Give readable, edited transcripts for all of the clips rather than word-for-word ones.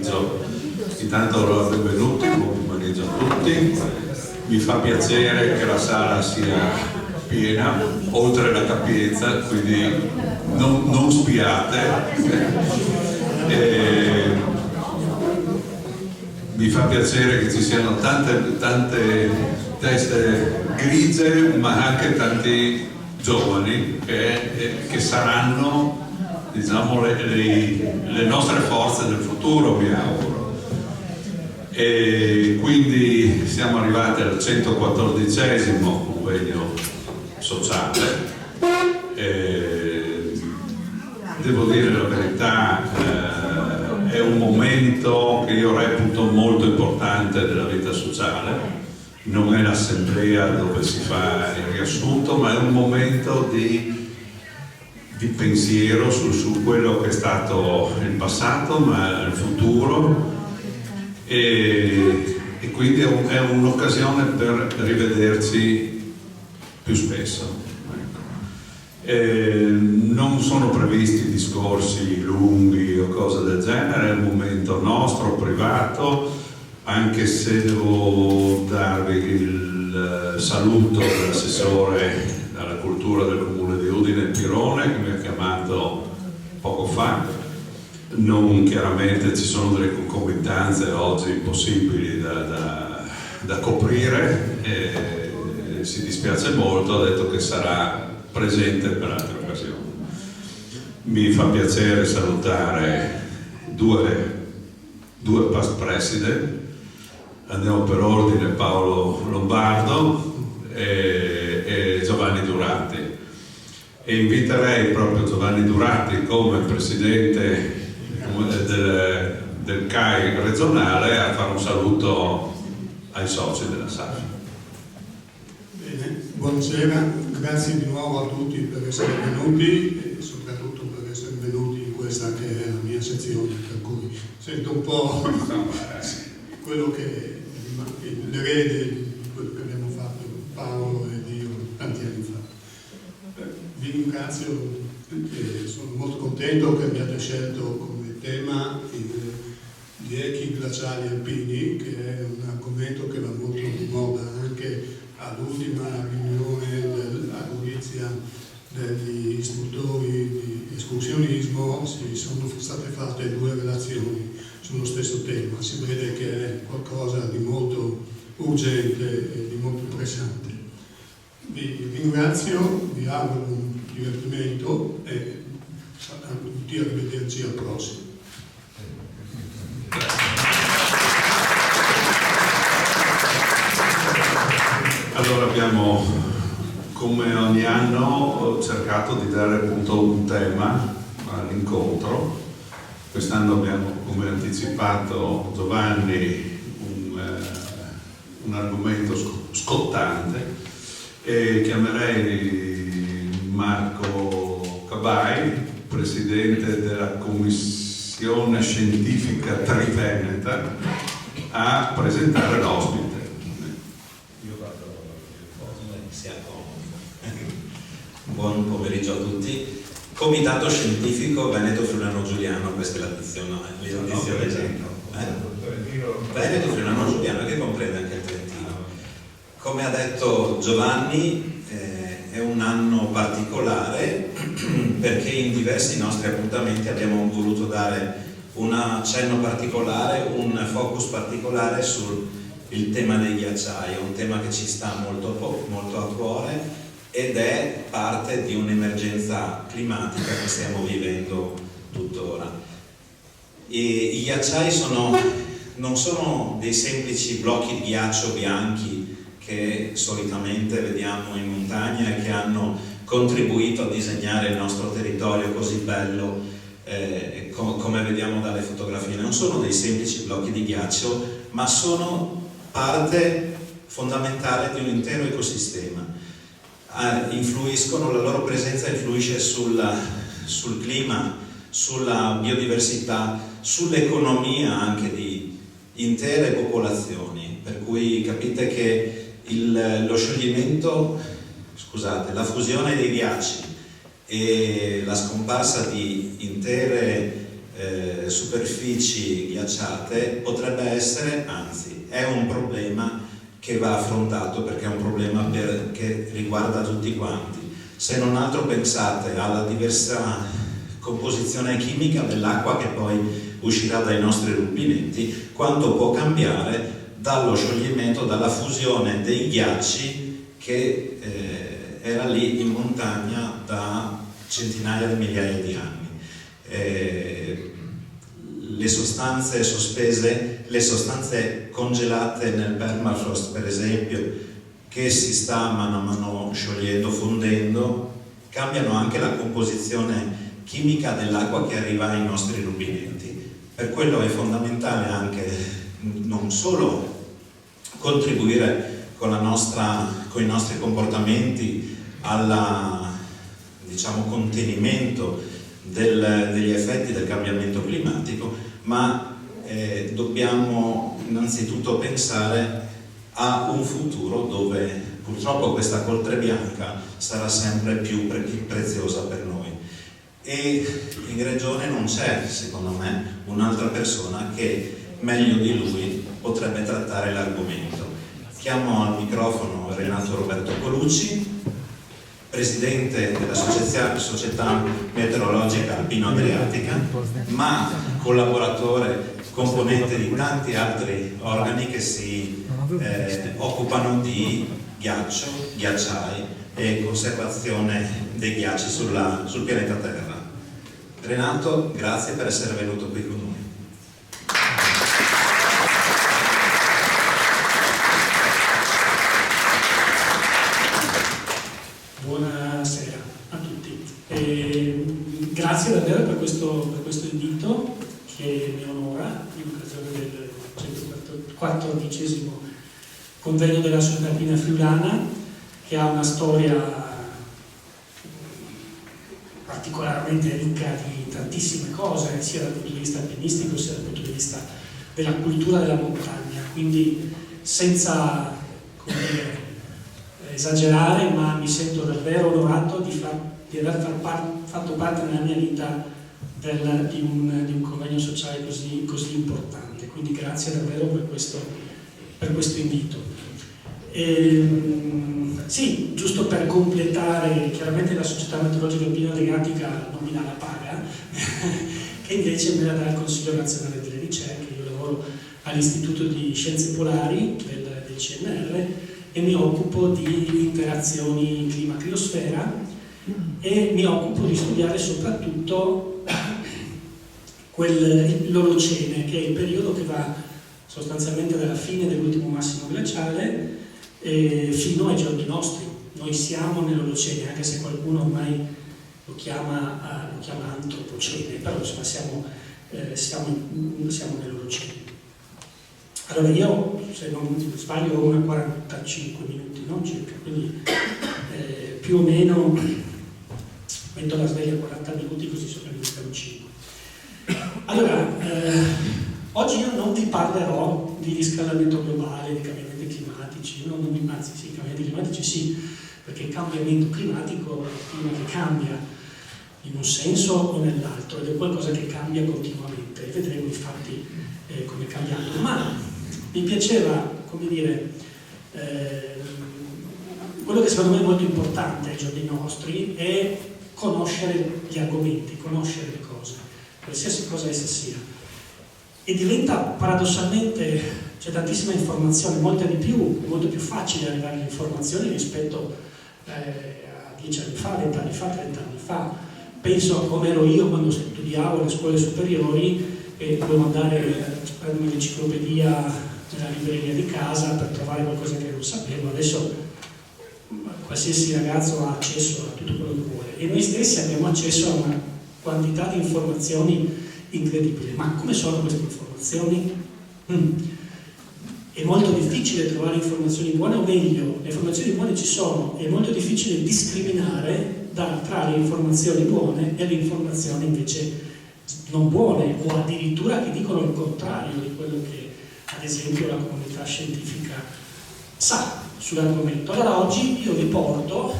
pomeriggio. Intanto allora benvenuti, buon pomeriggio a tutti. Mi fa piacere che la sala sia piena, oltre la capienza, quindi non spiate. Mi fa piacere che ci siano tante teste grigie, ma anche tanti giovani che saranno, diciamo, le nostre forze del futuro, mi auguro. E quindi siamo arrivati al 114° convegno sociale. Devo dire la verità, è un momento che io reputo molto importante della vita sociale. Non è l'assemblea dove si fa il riassunto, ma è un momento di pensiero su quello che è stato il passato, ma il futuro, e quindi è un'occasione per rivederci più spesso. Non sono previsti discorsi lunghi o cose del genere, è un momento nostro, privato, anche se devo darvi il saluto dell'assessore alla cultura del Comune di Udine, Pirone, che mi ha chiamato poco fa. Non, chiaramente ci sono delle concomitanze oggi impossibili da coprire, si dispiace molto, ha detto che sarà presente per altre occasioni. Mi fa piacere salutare due past president. Andiamo per ordine: Paolo Lombardo e Giovanni Durati, e inviterei proprio Giovanni Durati come presidente del CAI regionale a fare un saluto ai soci della SAF. Bene, buonasera, grazie di nuovo a tutti per essere venuti e soprattutto per essere venuti in questa che è la mia sezione, per cui sento un po' quello che l'erede di quello che abbiamo fatto Paolo ed io tanti anni fa. Vi ringrazio e sono molto contento che abbiate scelto come tema gli echi glaciali alpini, che è un argomento che va molto di moda. Anche all'ultima riunione a Gorizia degli istruttori di escursionismo sono state fatte 2 relazioni sullo stesso tema. Si vede che è qualcosa di molto urgente e di molto pressante. Vi ringrazio, vi auguro un divertimento e a tutti arrivederci al prossimo. Allora abbiamo, come ogni anno, cercato di dare appunto un tema all'incontro. Quest'anno abbiamo, come anticipato Giovanni, un argomento scottante, e chiamerei Marco Cabai, presidente della Commissione Scientifica Triveneta, a presentare l'ospite. Buon pomeriggio a tutti. Comitato Scientifico Veneto Friulano Giuliano, questa è l'addizione Veneto Friulano Giuliano, che comprende anche il Trentino. Come ha detto Giovanni, è un anno particolare perché in diversi nostri appuntamenti abbiamo voluto dare un accenno particolare, un focus particolare sul tema dei ghiacciai, un tema che ci sta molto a cuore ed è parte di un'emergenza climatica che stiamo vivendo tuttora. I ghiacciai non sono dei semplici blocchi di ghiaccio bianchi che solitamente vediamo in montagna e che hanno contribuito a disegnare il nostro territorio così bello come vediamo dalle fotografie. Non sono dei semplici blocchi di ghiaccio, ma sono parte fondamentale di un intero ecosistema. La loro presenza influisce sul clima, sulla biodiversità, sull'economia anche di intere popolazioni, per cui capite che la fusione dei ghiacci e la scomparsa di intere superfici ghiacciate potrebbe essere, anzi è un problema che va affrontato, perché è un problema che riguarda tutti quanti. Se non altro pensate alla diversa composizione chimica dell'acqua che poi uscirà dai nostri rubinetti, quanto può cambiare dallo scioglimento, dalla fusione dei ghiacci che era lì in montagna da centinaia di migliaia di anni. Le sostanze sospese, le sostanze congelate nel permafrost, per esempio, che si sta mano a mano sciogliendo, fondendo, cambiano anche la composizione chimica dell'acqua che arriva ai nostri rubinetti. Per quello è fondamentale anche non solo contribuire con i nostri comportamenti al contenimento degli effetti del cambiamento climatico, ma dobbiamo innanzitutto pensare a un futuro dove purtroppo questa coltre bianca sarà sempre più preziosa per noi. E in regione non c'è, secondo me, un'altra persona che meglio di lui potrebbe trattare l'argomento. Chiamo al microfono Renato Roberto Colucci, presidente della Società Meteorologica Alpino-Adriatica, ma collaboratore, componente di tanti altri organi che si occupano di ghiaccio, ghiacciai e conservazione dei ghiacci sul pianeta Terra. Renato, grazie per essere venuto qui con noi. Buonasera a tutti. Grazie davvero per questo invito che mi onora in occasione del 114° convegno della Società Alpina Friulana, che ha una storia particolarmente ricca di tantissime cose, sia dal punto di vista alpinistico sia dal punto di vista della cultura della montagna. Quindi senza esagerare, ma mi sento davvero onorato di aver fatto parte nella mia vita di un convegno sociale così importante. Quindi grazie davvero per questo invito. Sì, giusto per completare, chiaramente la Società Meteorologica Alpino-Adriatica non mi dà la paga, che invece me la dà il Consiglio Nazionale delle Ricerche. Io lavoro all'Istituto di Scienze Polari del CNR e mi occupo di interazioni clima-criosfera e mi occupo di studiare soprattutto l'Olocene, che è il periodo che va sostanzialmente dalla fine dell'ultimo massimo glaciale fino ai giorni nostri. Noi siamo nell'Olocene, anche se qualcuno ormai lo chiama antropocene, però insomma siamo nell'Olocene. Allora io, se non sbaglio, ho una 45 minuti, no? Circa, quindi più o meno metto la sveglia a 40 minuti, così sopravviviamo 5. Allora, oggi io non vi parlerò di riscaldamento globale, di cambiamenti climatici, anzi sì, cambiamenti climatici sì, perché il cambiamento climatico è il clima che cambia in un senso o nell'altro, ed è qualcosa che cambia continuamente, e vedremo infatti come è cambiato. Ma mi piaceva, come dire, quello che secondo me è molto importante ai giorni nostri è conoscere gli argomenti, conoscere le cose, qualsiasi cosa essa sia. E diventa paradossalmente, c'è tantissima informazione, molto più facile arrivare alle informazioni rispetto a 10 anni fa, 20 anni fa, 30 anni fa. Penso a come ero io quando studiavo alle scuole superiori e dovevo andare a prendere un'enciclopedia nella libreria di casa per trovare qualcosa che non sapevo. Adesso qualsiasi ragazzo ha accesso a tutto quello che vuole e noi stessi abbiamo accesso a una quantità di informazioni incredibile. Ma come sono queste informazioni? È molto difficile trovare informazioni buone, o meglio, le informazioni buone ci sono, è molto difficile discriminare tra le informazioni buone e le informazioni invece non buone, o addirittura che dicono il contrario di quello che ad esempio la comunità scientifica sa sull'argomento. Allora oggi io vi porto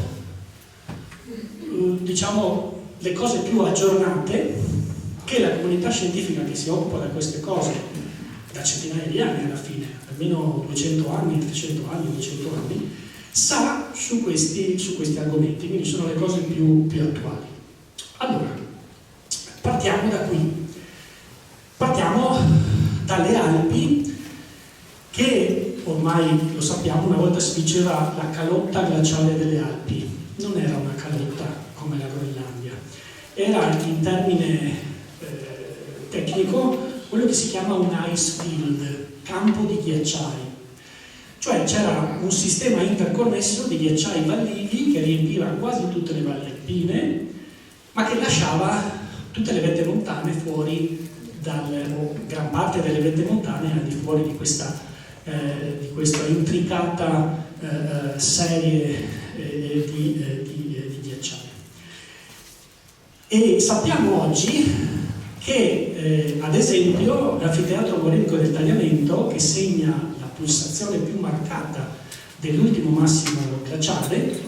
diciamo le cose più aggiornate che la comunità scientifica che si occupa di queste cose da centinaia di anni alla fine, almeno 200 anni, 300 anni, 200 anni, sa su questi argomenti, quindi sono le cose più attuali. Allora, partiamo da qui. Partiamo dalle Alpi, che ormai lo sappiamo, una volta si diceva la calotta glaciale delle Alpi. Non era una calotta come la Groenlandia, era in termine tecnico quello che si chiama un ice field, campo di ghiacciai. Cioè c'era un sistema interconnesso di ghiacciai vallivi che riempiva quasi tutte le valli alpine, ma che lasciava tutte le vette montane fuori o gran parte delle vette montane al di fuori di questa intricata serie di ghiacciai. E sappiamo oggi che, ad esempio, l'anfiteatro morenico del Tagliamento, che segna la pulsazione più marcata dell'ultimo massimo glaciale,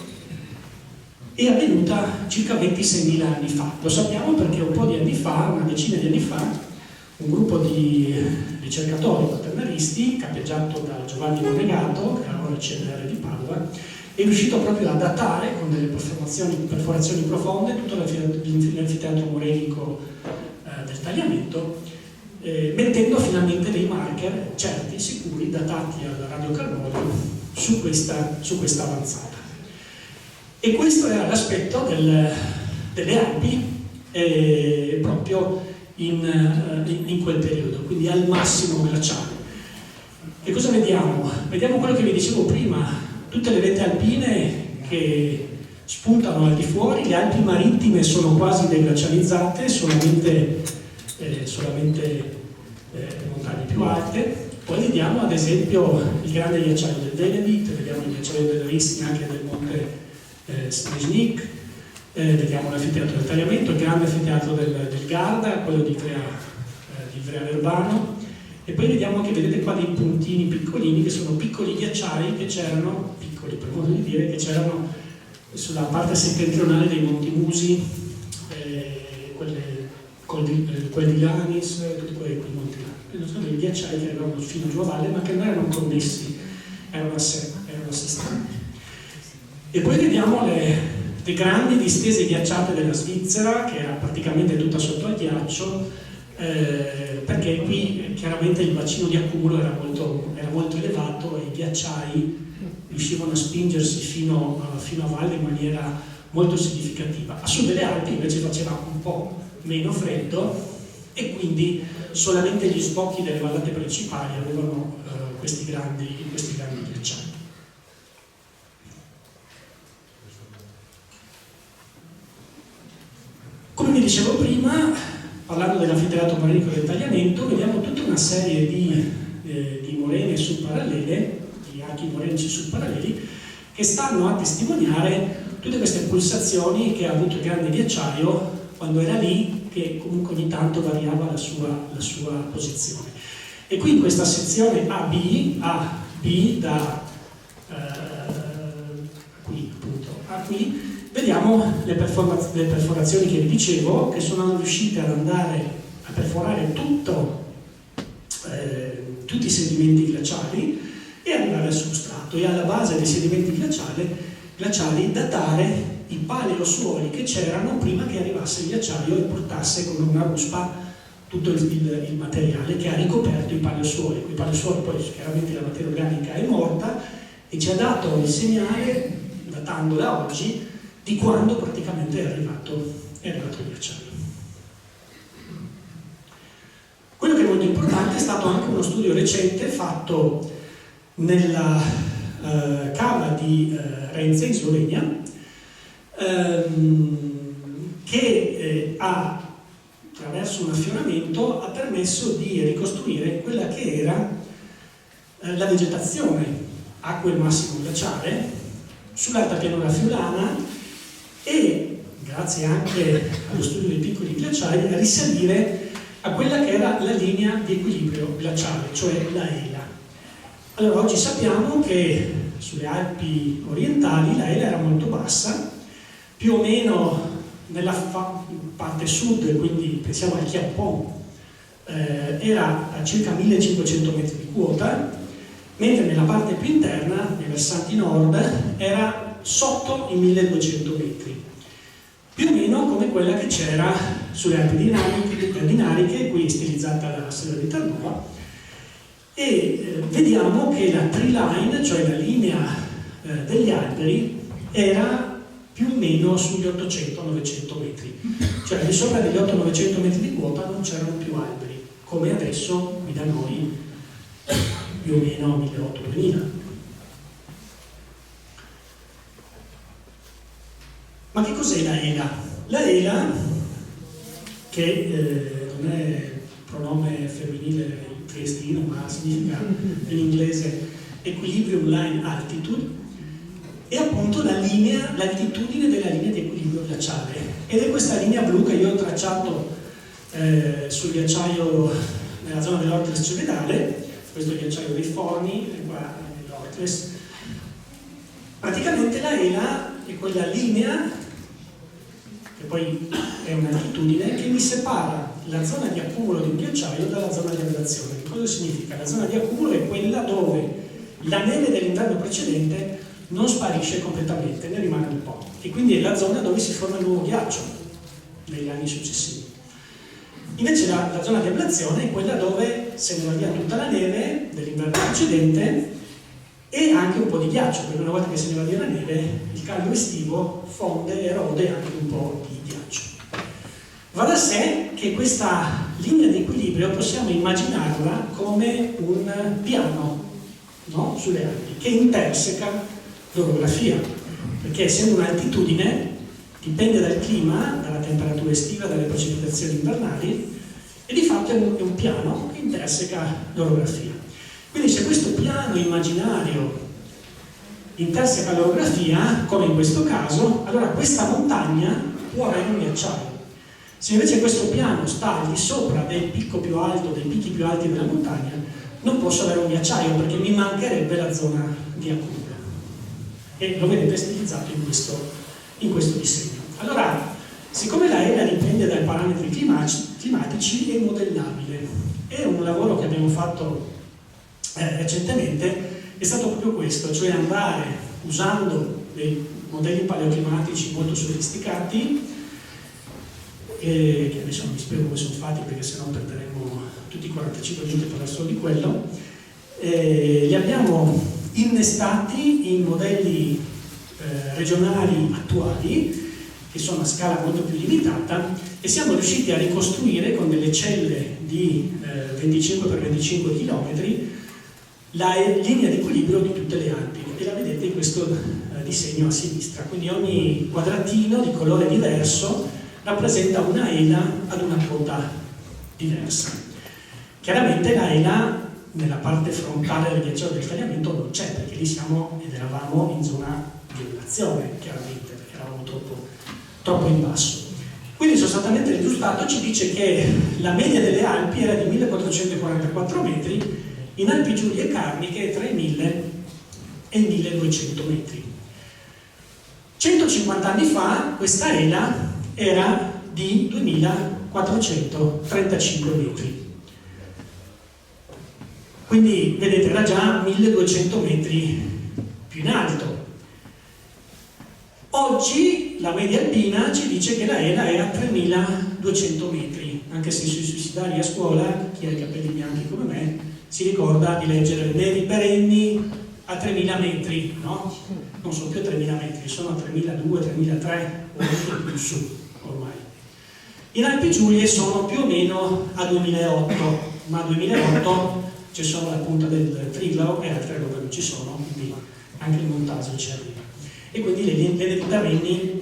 è avvenuta circa 26.000 anni fa. Lo sappiamo perché un po' di anni fa, una decina di anni fa, un gruppo di ricercatori quaternaristi, capeggiato da Giovanni Monegato, che era ora il CNR di Padova, è riuscito proprio a datare con delle perforazioni profonde tutto l'anfiteatro morenico del Tagliamento, mettendo finalmente dei marker certi, sicuri, datati al radiocarbonio su questa avanzata. E questo era l'aspetto delle Alpi proprio in quel periodo, quindi al massimo glaciale. E cosa vediamo? Vediamo quello che vi dicevo prima, tutte le vette alpine che spuntano al di fuori, le Alpi marittime sono quasi deglacializzate, solamente le montagne più alte. Poi vediamo ad esempio il grande ghiacciaio del Velebit, vediamo il ghiacciaio del Risni, anche del monte Snezhnik, vediamo l'anfiteatro del Tagliamento, il grande anfiteatro del Garda, quello di Ivrea Verbano, e poi vediamo anche, vedete qua dei puntini piccolini che sono piccoli ghiacciai che c'erano, piccoli per modo di dire, che c'erano sulla parte settentrionale dei Monti Musi, quelli di Lanis, tutti quei monti là. Sono dei ghiacciai che arrivavano fino giù a valle, ma che non erano connessi, erano a sé stanti. E poi vediamo le grandi distese ghiacciate della Svizzera, che era praticamente tutta sotto al ghiaccio, perché qui chiaramente il bacino di accumulo era molto elevato e i ghiacciai riuscivano a spingersi fino a valle in maniera molto significativa. A sud delle Alpi invece faceva un po' meno freddo e quindi solamente gli sbocchi delle vallate principali avevano questi grandi ghiacciai. Come vi dicevo prima, parlando dell'anfiteatro morenico del Tagliamento, vediamo tutta una serie di morene subparallele, di archi morenici subparalleli, che stanno a testimoniare tutte queste pulsazioni che ha avuto il grande ghiacciaio quando era lì, che comunque ogni tanto variava la sua posizione. E qui in questa sezione AB qui, vediamo le perforazioni che vi dicevo, che sono riuscite ad andare a perforare tutti i sedimenti glaciali e arrivare al substrato, e alla base dei sedimenti glaciali datare i paleosuoli che c'erano prima che arrivasse il ghiacciaio e portasse con una ruspa tutto il materiale che ha ricoperto i paleosuoli. I paleosuoli poi chiaramente la materia organica è morta e ci ha dato il segnale, datando da oggi, di quando praticamente è arrivato il ghiacciaio. Quello che è molto importante è stato anche uno studio recente fatto nella cava di Renze in Slovenia, che attraverso un affioramento ha permesso di ricostruire quella che era la vegetazione a quel massimo glaciale sull'alta pianura friulana e, grazie anche allo studio dei piccoli glaciali, a risalire a quella che era la linea di equilibrio glaciale, cioè la Ela. Allora, oggi sappiamo che sulle Alpi orientali la Ela era molto bassa, più o meno nella parte sud, quindi pensiamo al Chiappon, era a circa 1500 metri di quota, mentre nella parte più interna, nei versanti nord, era sotto i 1200 metri, più o meno come quella che c'era sulle Alpi Dinariche, qui stilizzata da Sella di Terranova, e vediamo che la tree line, cioè la linea degli alberi, era più o meno sugli 800-900 metri, cioè al di sopra degli 800-900 metri di quota non c'erano più alberi, come adesso qui da noi più o meno 1800-2000. Ma che cos'è la ELA? La ELA, che non è pronome femminile triestino, ma significa in inglese Equilibrium Line Altitude, è appunto l'altitudine della linea di equilibrio glaciale, ed è questa linea blu che io ho tracciato sul ghiacciaio nella zona dell'Ortles Cevedale. Questo è il ghiacciaio dei Forni, e qua nell'Ortles. Praticamente la ELA è quella linea, che poi è un'altitudine, che mi separa la zona di accumulo di un ghiacciaio dalla zona di ablazione. Che cosa significa? La zona di accumulo è quella dove la neve dell'inverno precedente non sparisce completamente, ne rimane un po', e quindi è la zona dove si forma il nuovo ghiaccio negli anni successivi. Invece la zona di ablazione è quella dove se ne va via tutta la neve dell'inverno precedente e anche un po' di ghiaccio, perché una volta che se ne va via la neve, il caldo estivo fonde e erode anche un po' di ghiaccio. Va da sé che questa linea di equilibrio possiamo immaginarla come un piano, no? Sulle Alpi, che interseca l'orografia, perché essendo un'altitudine dipende dal clima, dalla temperatura estiva, dalle precipitazioni invernali, e di fatto è un piano che interseca l'orografia. Quindi se questo piano immaginario interseca l'orografia, come in questo caso, allora questa montagna può avere un ghiacciaio. Se invece questo piano sta al di sopra del picco più alto, dei picchi più alti della montagna, non posso avere un ghiacciaio perché mi mancherebbe la zona di accumulo. E lo vedete stilizzato in questo disegno. Allora, siccome la ELA dipende dai parametri climatici, è modellabile. È un lavoro che abbiamo fatto recentemente, è stato proprio questo, cioè andare usando dei modelli paleoclimatici molto sofisticati, che adesso non mi spiego come sono fatti perché sennò perderemo tutti i 45 minuti per solo di quello, li abbiamo innestati in modelli regionali attuali che sono a scala molto più limitata, e siamo riusciti a ricostruire con delle celle di 25 x 25 km la linea di equilibrio di tutte le Alpi, e la vedete in questo disegno a sinistra. Quindi ogni quadratino di colore diverso rappresenta una ELA ad una quota diversa. Chiaramente la ELA nella parte frontale del ghiacciaio del tagliamento non c'è, perché lì siamo ed eravamo in zona di elevazione, chiaramente, perché eravamo troppo in basso. Quindi sostanzialmente il risultato ci dice che la media delle Alpi era di 1444 metri, in Alpi Giulie e Carniche tra i 1000 e i 1200 metri. 150 anni fa questa ELA era di 2435 metri. Quindi vedete, era già 1200 metri più in alto. Oggi la media alpina ci dice che la ELA era 3200 metri, anche se sui suicidari a scuola, chi ha i capelli bianchi come me, si ricorda di leggere le nevi perenni a 3000 metri, no? Non sono più a 3000 metri, sono a 3200, 3300 o anche più su ormai. In Alpi Giulie sono più o meno a 2008, ma a 2008 c'è solo la punta del Triglav e altre robe non ci sono, quindi anche il montaggio ci arriva. E quindi le nevi perenni,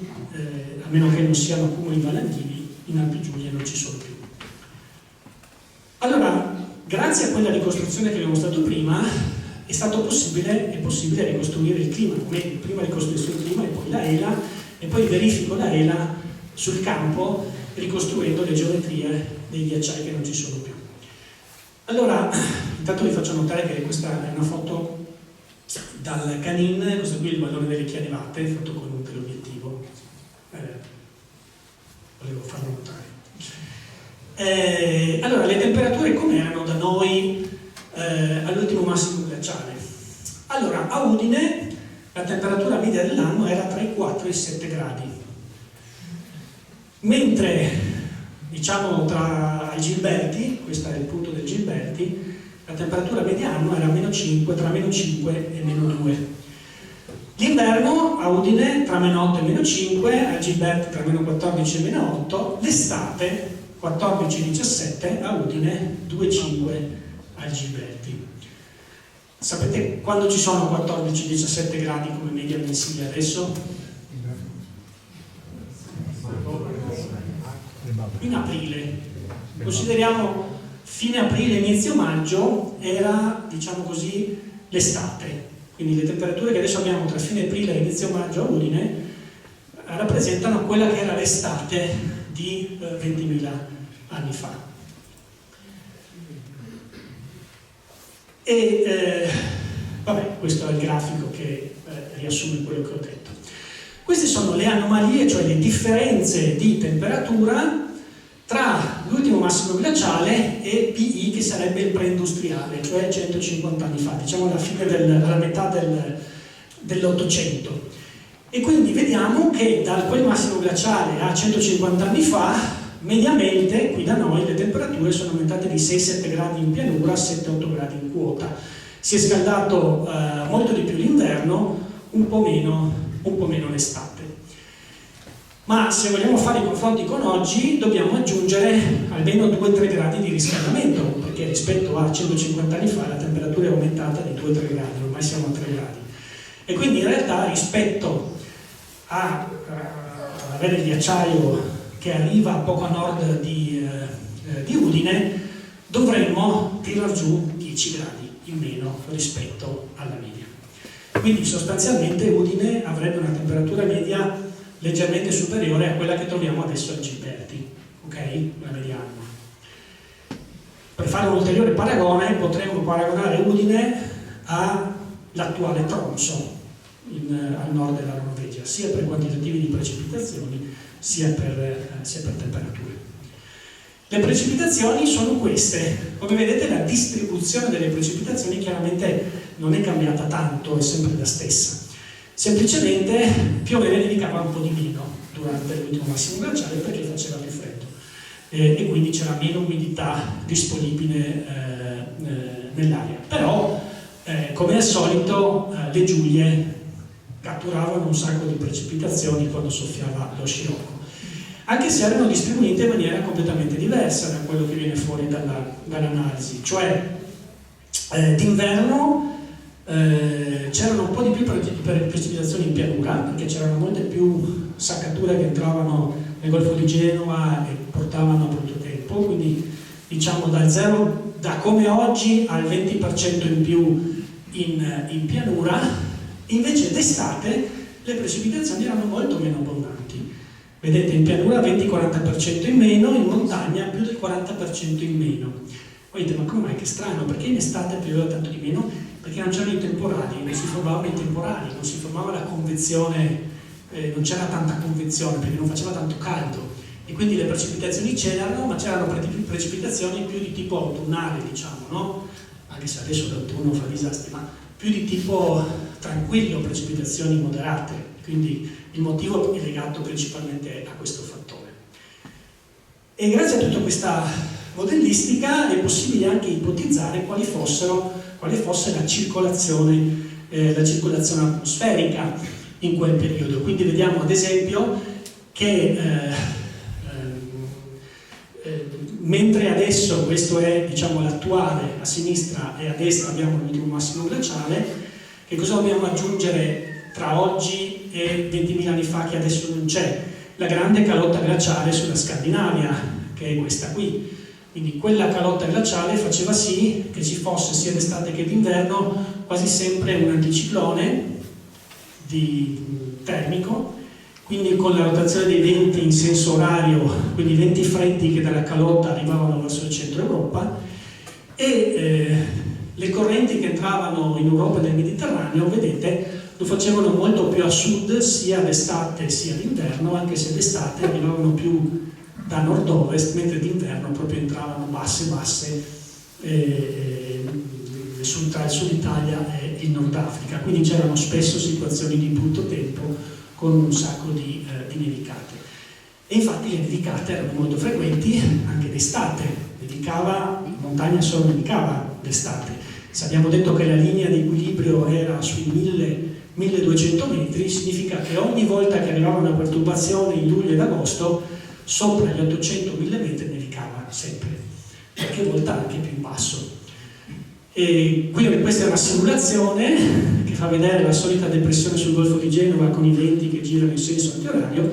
a meno che non siano accumuli valentini, in Alpi Giulie non ci sono più. Allora, grazie a quella ricostruzione che abbiamo mostrato prima, è possibile ricostruire il clima, o meglio, prima ricostruisco il clima e poi la ELA, e poi verifico la ELA sul campo, ricostruendo le geometrie dei ghiacciai che non ci sono più. Allora, intanto vi faccio notare che questa è una foto dal Canin, questo qui è il vallone delle Chianevate, fatto con un teleobiettivo volevo farlo notare. Allora, le temperature com'erano da noi all'ultimo massimo glaciale? Allora, a Udine la temperatura media dell'anno era tra i 4 e i 7 gradi, mentre diciamo tra i Gilberti, questo è il punto del Gilberti, la temperatura media anno era -5, tra -5 e -2. L'inverno a Udine tra -8 e -5, a Gilberti tra -14 e -8, l'estate 14-17 a Udine, 2-5 al Gilberti. Sapete quando ci sono 14-17 gradi come media mensile adesso? In aprile. Consideriamo fine aprile, inizio maggio era, diciamo così, l'estate. Quindi le temperature che adesso abbiamo tra fine aprile e inizio maggio a Udine rappresentano quella che era l'estate di 20.000 anni fa. E vabbè, questo è il grafico che riassume quello che ho detto. Queste sono le anomalie, cioè le differenze di temperatura tra l'ultimo massimo glaciale e PI, che sarebbe il preindustriale, cioè 150 anni fa, diciamo alla metà dell'Ottocento. E quindi vediamo che da quel massimo glaciale a 150 anni fa, mediamente qui da noi le temperature sono aumentate di 6-7 gradi in pianura, 7-8 gradi in quota. Si è scaldato molto di più l'inverno, un po' meno l'estate. Ma se vogliamo fare i confronti con oggi dobbiamo aggiungere almeno 2-3 gradi di riscaldamento, perché rispetto a 150 anni fa la temperatura è aumentata di 2-3 gradi, ormai siamo a 3 gradi. E quindi in realtà rispetto a avere il ghiacciaio che arriva poco a nord di Udine, dovremmo tirar giù 10 gradi in meno rispetto alla media. Quindi sostanzialmente Udine avrebbe una temperatura media leggermente superiore a quella che troviamo adesso a Gilberti, ok? Una media annua. Per fare un ulteriore paragone, potremmo paragonare Udine all'attuale Tromsø al nord della Norvegia, sia per quantitativi di precipitazioni sia per temperature. Le precipitazioni sono queste. Come vedete la distribuzione delle precipitazioni chiaramente non è cambiata tanto, è sempre la stessa. Semplicemente piovere nevicava un po' di meno durante l'ultimo massimo glaciale perché faceva più freddo e quindi c'era meno umidità disponibile nell'aria. Però, come al solito, le Giulie catturavano un sacco di precipitazioni quando soffiava lo scirocco, anche se erano distribuite in maniera completamente diversa da quello che viene fuori dall'analisi. Cioè, d'inverno c'erano un po' di più precipitazioni in pianura, perché c'erano molte più saccature che entravano nel Golfo di Genova e portavano a brutto tempo, quindi diciamo da come oggi al 20% in più in pianura. Invece d'estate le precipitazioni erano molto meno abbondanti. Vedete, in pianura 20-40% in meno, in montagna più del 40% in meno. Poi dite, ma come mai, che strano, perché in estate pioveva tanto di meno? Perché non c'erano i temporali, non si formavano i temporali, non si formava la convezione, non c'era tanta convezione perché non faceva tanto caldo e quindi le precipitazioni c'erano, ma c'erano precipitazioni più di tipo autunnale, diciamo, no? Anche se adesso l'autunno fa disastri, ma più di tipo tranquillo, precipitazioni moderate, quindi il motivo è legato principalmente a questo fattore. E grazie a tutta questa modellistica è possibile anche ipotizzare quale fosse la circolazione atmosferica in quel periodo. Quindi vediamo ad esempio che mentre adesso questo è, diciamo, l'attuale a sinistra e a destra abbiamo l'ultimo massimo glaciale, che cosa dobbiamo aggiungere tra oggi e 20.000 anni fa che adesso non c'è? La grande calotta glaciale sulla Scandinavia, che è questa qui. Quindi quella calotta glaciale faceva sì che ci fosse sia d'estate che d'inverno quasi sempre un anticiclone termico, quindi con la rotazione dei venti in senso orario, quindi venti freddi che dalla calotta arrivavano verso il centro Europa, e le correnti che entravano in Europa e nel Mediterraneo, vedete, lo facevano molto più a sud sia d'estate sia d'inverno, anche se d'estate arrivavano più da nord-ovest, mentre d'inverno proprio entravano basse tra il sud Italia e il Nord Africa, quindi c'erano spesso situazioni di brutto tempo con un sacco di nevicate. E infatti le nevicate erano molto frequenti anche d'estate, in montagna solo nevicava d'estate. Se abbiamo detto che la linea di equilibrio era sui 1200 metri, significa che ogni volta che arrivava una perturbazione in luglio ed agosto, sopra gli 800.000 metri nevicava sempre, qualche volta anche più in basso. E quindi questa è una simulazione che fa vedere la solita depressione sul Golfo di Genova con i venti che girano in senso antiorario.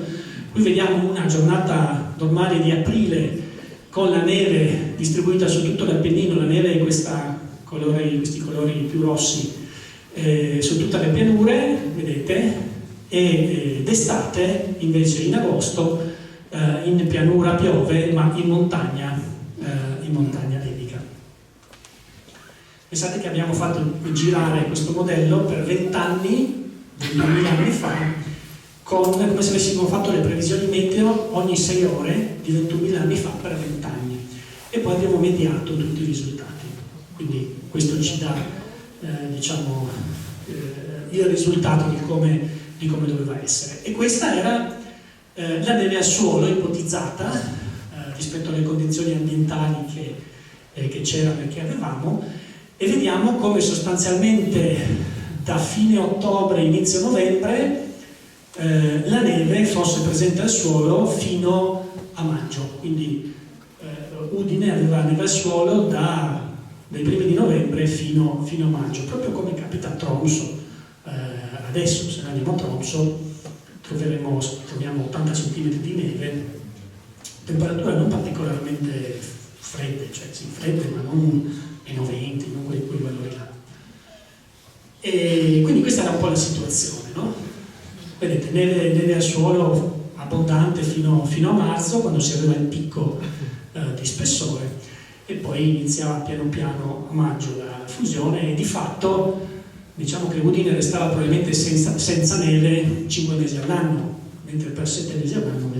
Qui vediamo una giornata normale di aprile con la neve distribuita su tutto l'Appennino, la neve in questi colori più rossi su tutte le pianure, vedete, e d'estate invece in agosto in pianura piove, ma in montagna nevica. Pensate che abbiamo fatto girare questo modello per 20 anni, 20.000 anni fa, come se avessimo fatto le previsioni meteo ogni 6 ore di 21.000 anni fa per 20 anni, e poi abbiamo mediato tutti i risultati. Quindi questo ci dà il risultato di come doveva essere. E questa era la neve al suolo ipotizzata rispetto alle condizioni ambientali che c'erano e che avevamo, e vediamo come sostanzialmente da fine ottobre, inizio novembre, la neve fosse presente al suolo fino a maggio. Quindi Udine aveva neve al suolo dai primi di novembre fino a maggio, proprio come capita a Tromsø. Adesso se andiamo a Tromsø troviamo 80 cm di neve, temperature non particolarmente fredde, cioè sì, fredde ma non meno 20, non quei valori là. E quindi questa era un po' la situazione, no? Vedete, neve al suolo abbondante fino a marzo, quando si aveva il picco di spessore, e poi iniziava piano piano a maggio la fusione, e di fatto diciamo che Udine restava probabilmente senza neve 5 mesi all'anno, mentre per 7 mesi all'anno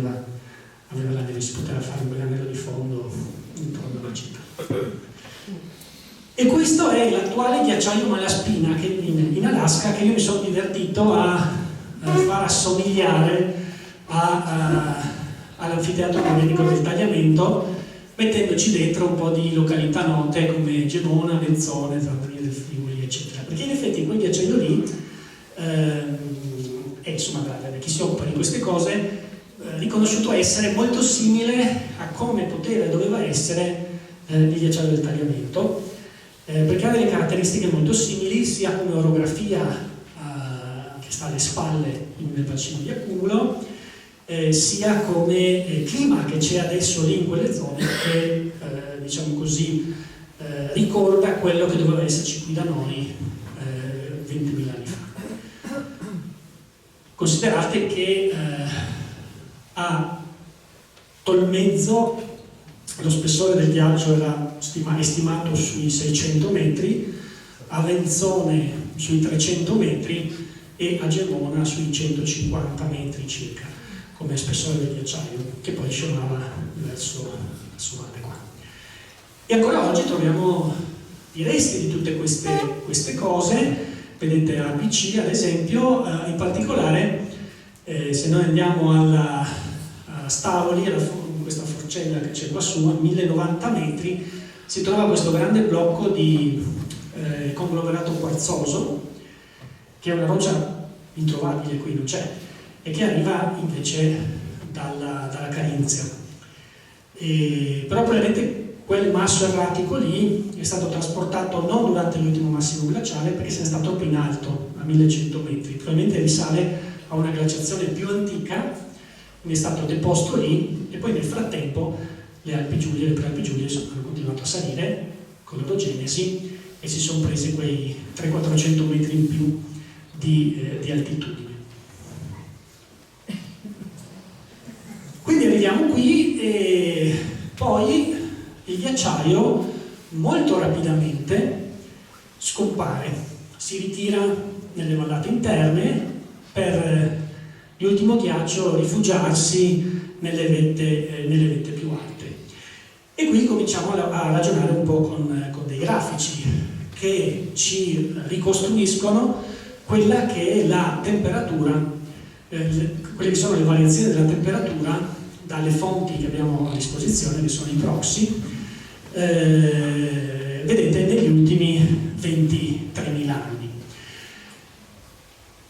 aveva la neve, si poteva fare un bel anello di fondo intorno alla città. E questo è l'attuale ghiacciaio Malaspina che in Alaska, che io mi sono divertito a far assomigliare all'anfiteatro norvedico del tagliamento, mettendoci dentro un po' di località note come Gemona, Benzone, Zandria del Friuli, eccetera. Perché in effetti in quel ghiacciaio lì, insomma, da chi si occupa di queste cose, riconosciuto essere molto simile a come poteva e doveva essere il ghiacciaio del tagliamento, perché ha delle caratteristiche molto simili, sia come orografia che sta alle spalle nel bacino di accumulo, sia come clima che c'è adesso lì in quelle zone, che diciamo così ricorda quello che doveva esserci qui da noi 20.000 anni fa. Considerate che a Tolmezzo lo spessore del ghiaccio era estimato sui 600 metri, a Venzone sui 300 metri e a Gemona sui 150 metri circa, come spessore del ghiacciaio, che poi scendeva verso valle qua. E ancora oggi troviamo i resti di tutte queste cose. Vedete ABC ad esempio, in particolare se noi andiamo a Stavoli, questa forcella che c'è qua su, a 1090 metri, si trova questo grande blocco di conglomerato quarzoso, che è una roccia introvabile, qui non c'è, e che arriva invece dalla Carinzia. Però probabilmente quel masso erratico lì è stato trasportato non durante l'ultimo massimo glaciale, perché se ne sta troppo in alto, a 1100 metri, probabilmente risale a una glaciazione più antica, è stato deposto lì, e poi nel frattempo le Alpi Giulie, le Prealpi Giulie hanno continuato a salire con l'orogenesi e si sono prese quei 300-400 metri in più di altitudine. Quindi arriviamo qui, e poi il ghiacciaio molto rapidamente scompare, si ritira nelle vallate interne per di ultimo ghiaccio rifugiarsi nelle vette più alte. E qui cominciamo a ragionare un po' con dei grafici che ci ricostruiscono quella che è la temperatura, quelle che sono le variazioni della temperatura dalle fonti che abbiamo a disposizione, che sono i proxy, vedete, negli ultimi 23.000 anni.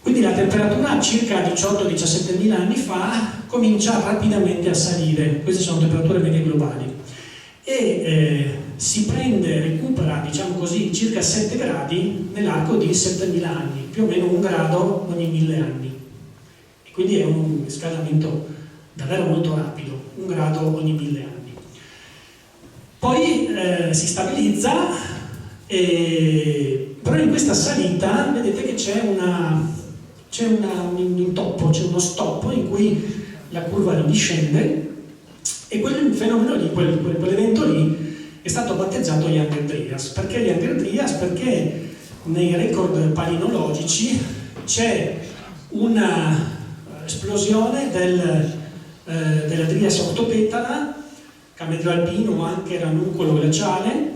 Quindi la temperatura circa 18-17.000 anni fa comincia rapidamente a salire, queste sono temperature medie globali, e si recupera, diciamo così, circa 7 gradi nell'arco di 7.000 anni, più o meno 1 grado ogni 1.000 anni. E quindi è un riscaldamento davvero molto rapido, 1 grado ogni 1.000 anni. Poi si stabilizza, però in questa salita vedete che c'è un intoppo, c'è uno stop in cui la curva discende, e quel fenomeno lì, quell'evento lì è stato battezzato Younger Dryas. Perché Younger Dryas? Perché nei record palinologici c'è una esplosione della Dryas ortopetala, camedio alpino o anche ranuncolo glaciale,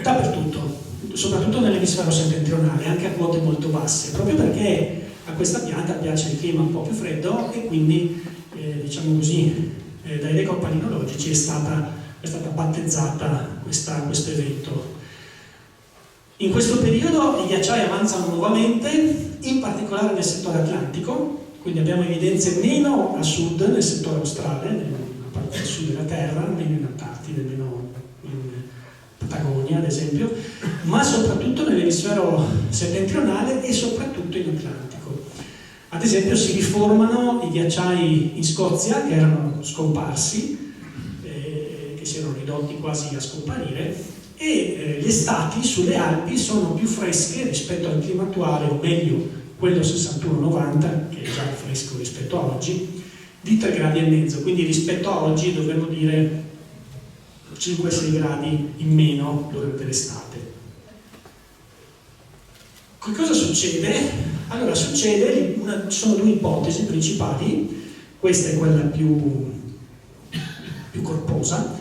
dappertutto, soprattutto nell'emisfero settentrionale, anche a quote molto basse, proprio perché a questa pianta piace il clima un po' più freddo, e quindi diciamo così, dai record palinologici è stata battezzata questo evento. In questo periodo i ghiacciai avanzano nuovamente, in particolare nel settore atlantico, quindi abbiamo evidenze meno a sud, nel settore australe, nella parte sud della Terra, meno in Antartide, meno in Patagonia ad esempio, ma soprattutto nell'emisfero settentrionale e soprattutto in Atlantico. Ad esempio si riformano i ghiacciai in Scozia, che erano scomparsi, che si erano ridotti quasi a scomparire, e le estati sulle Alpi sono più fresche rispetto al clima attuale, o meglio quello 61-90, che è già fresco rispetto a oggi, di 3,5 gradi, quindi rispetto a oggi dovremmo dire 5-6 gradi in meno durante l'estate. Che cosa succede? Allora ci sono 2 ipotesi principali, questa è quella più corposa,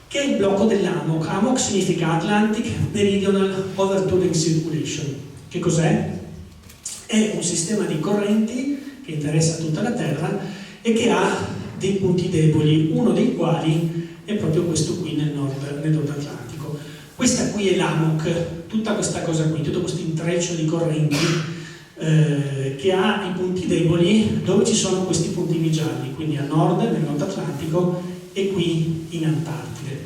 che è il blocco dell'AMOC. AMOC significa Atlantic Meridional Overturning Circulation. Che cos'è? È un sistema di correnti che interessa tutta la Terra e che ha dei punti deboli, uno dei quali è proprio questo qui nel nord Atlantico. Questa qui è l'AMOC, tutta questa cosa qui, tutto questo intreccio di correnti che ha i punti deboli dove ci sono questi puntini gialli, quindi a nord, nel nord Atlantico, e qui in Antartide.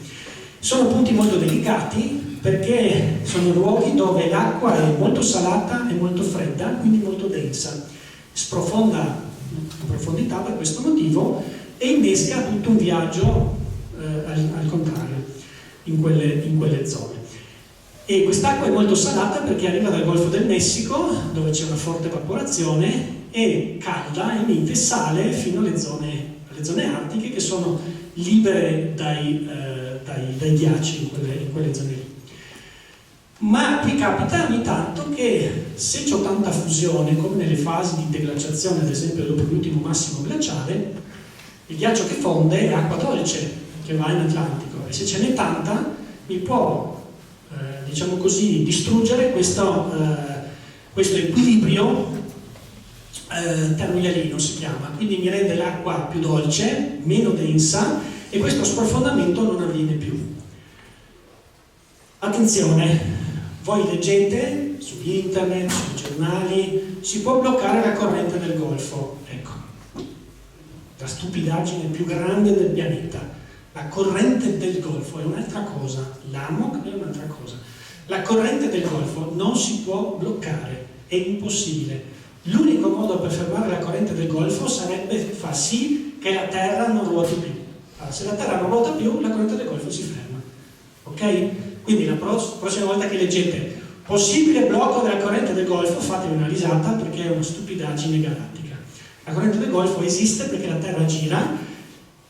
Sono punti molto delicati perché sono luoghi dove l'acqua è molto salata e molto fredda, quindi molto densa, sprofonda in profondità per questo motivo e innesca tutto un viaggio al contrario in quelle zone. E quest'acqua è molto salata perché arriva dal Golfo del Messico, dove c'è una forte evaporazione, e calda e mite sale fino alle zone artiche, che sono libere dai ghiacci in quelle zone lì. Ma qui capita ogni tanto che se c'è tanta fusione, come nelle fasi di deglaciazione, ad esempio dopo l'ultimo massimo glaciale, il ghiaccio che fonde è acqua dolce che va in Atlantico, e se ce n'è tanta mi può diciamo così distruggere questo equilibrio termialino si chiama, quindi mi rende l'acqua più dolce, meno densa, e questo sprofondamento non avviene più. Attenzione, voi leggete su internet, sui giornali, si può bloccare la corrente del Golfo. Ecco, la stupidaggine più grande del pianeta. La corrente del Golfo è un'altra cosa, l'AMOC è un'altra cosa. La corrente del Golfo non si può bloccare, è impossibile. L'unico modo per fermare la corrente del Golfo sarebbe far sì che la Terra non ruoti più. Allora, se la Terra non ruota più, la corrente del Golfo si ferma. Ok? Quindi la prossima volta che leggete possibile blocco della corrente del Golfo, fatevi una risata perché è una stupidaggine galattica. La corrente del Golfo esiste perché la Terra gira,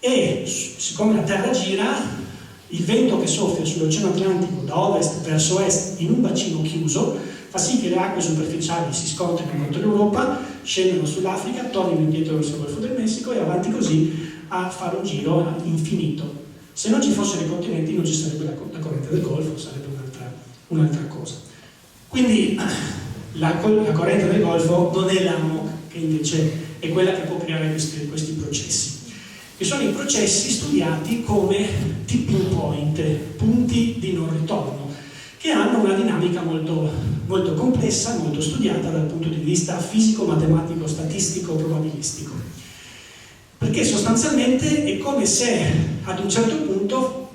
e siccome la Terra gira, il vento che soffia sull'Oceano Atlantico da ovest verso est in un bacino chiuso fa sì che le acque superficiali si scontrino contro l'Europa, scendono sull'Africa, tornino indietro verso il Golfo del Messico e avanti così a fare un giro infinito. Se non ci fossero i continenti non ci sarebbe la corrente del Golfo, sarebbe un'altra cosa. Quindi la corrente del Golfo non è l'AMOC, che invece è quella che può creare questi processi, che sono i processi studiati come tipping point, punti di non ritorno, che hanno una dinamica molto, molto complessa, molto studiata dal punto di vista fisico, matematico, statistico, probabilistico. Perché sostanzialmente è come se ad un certo punto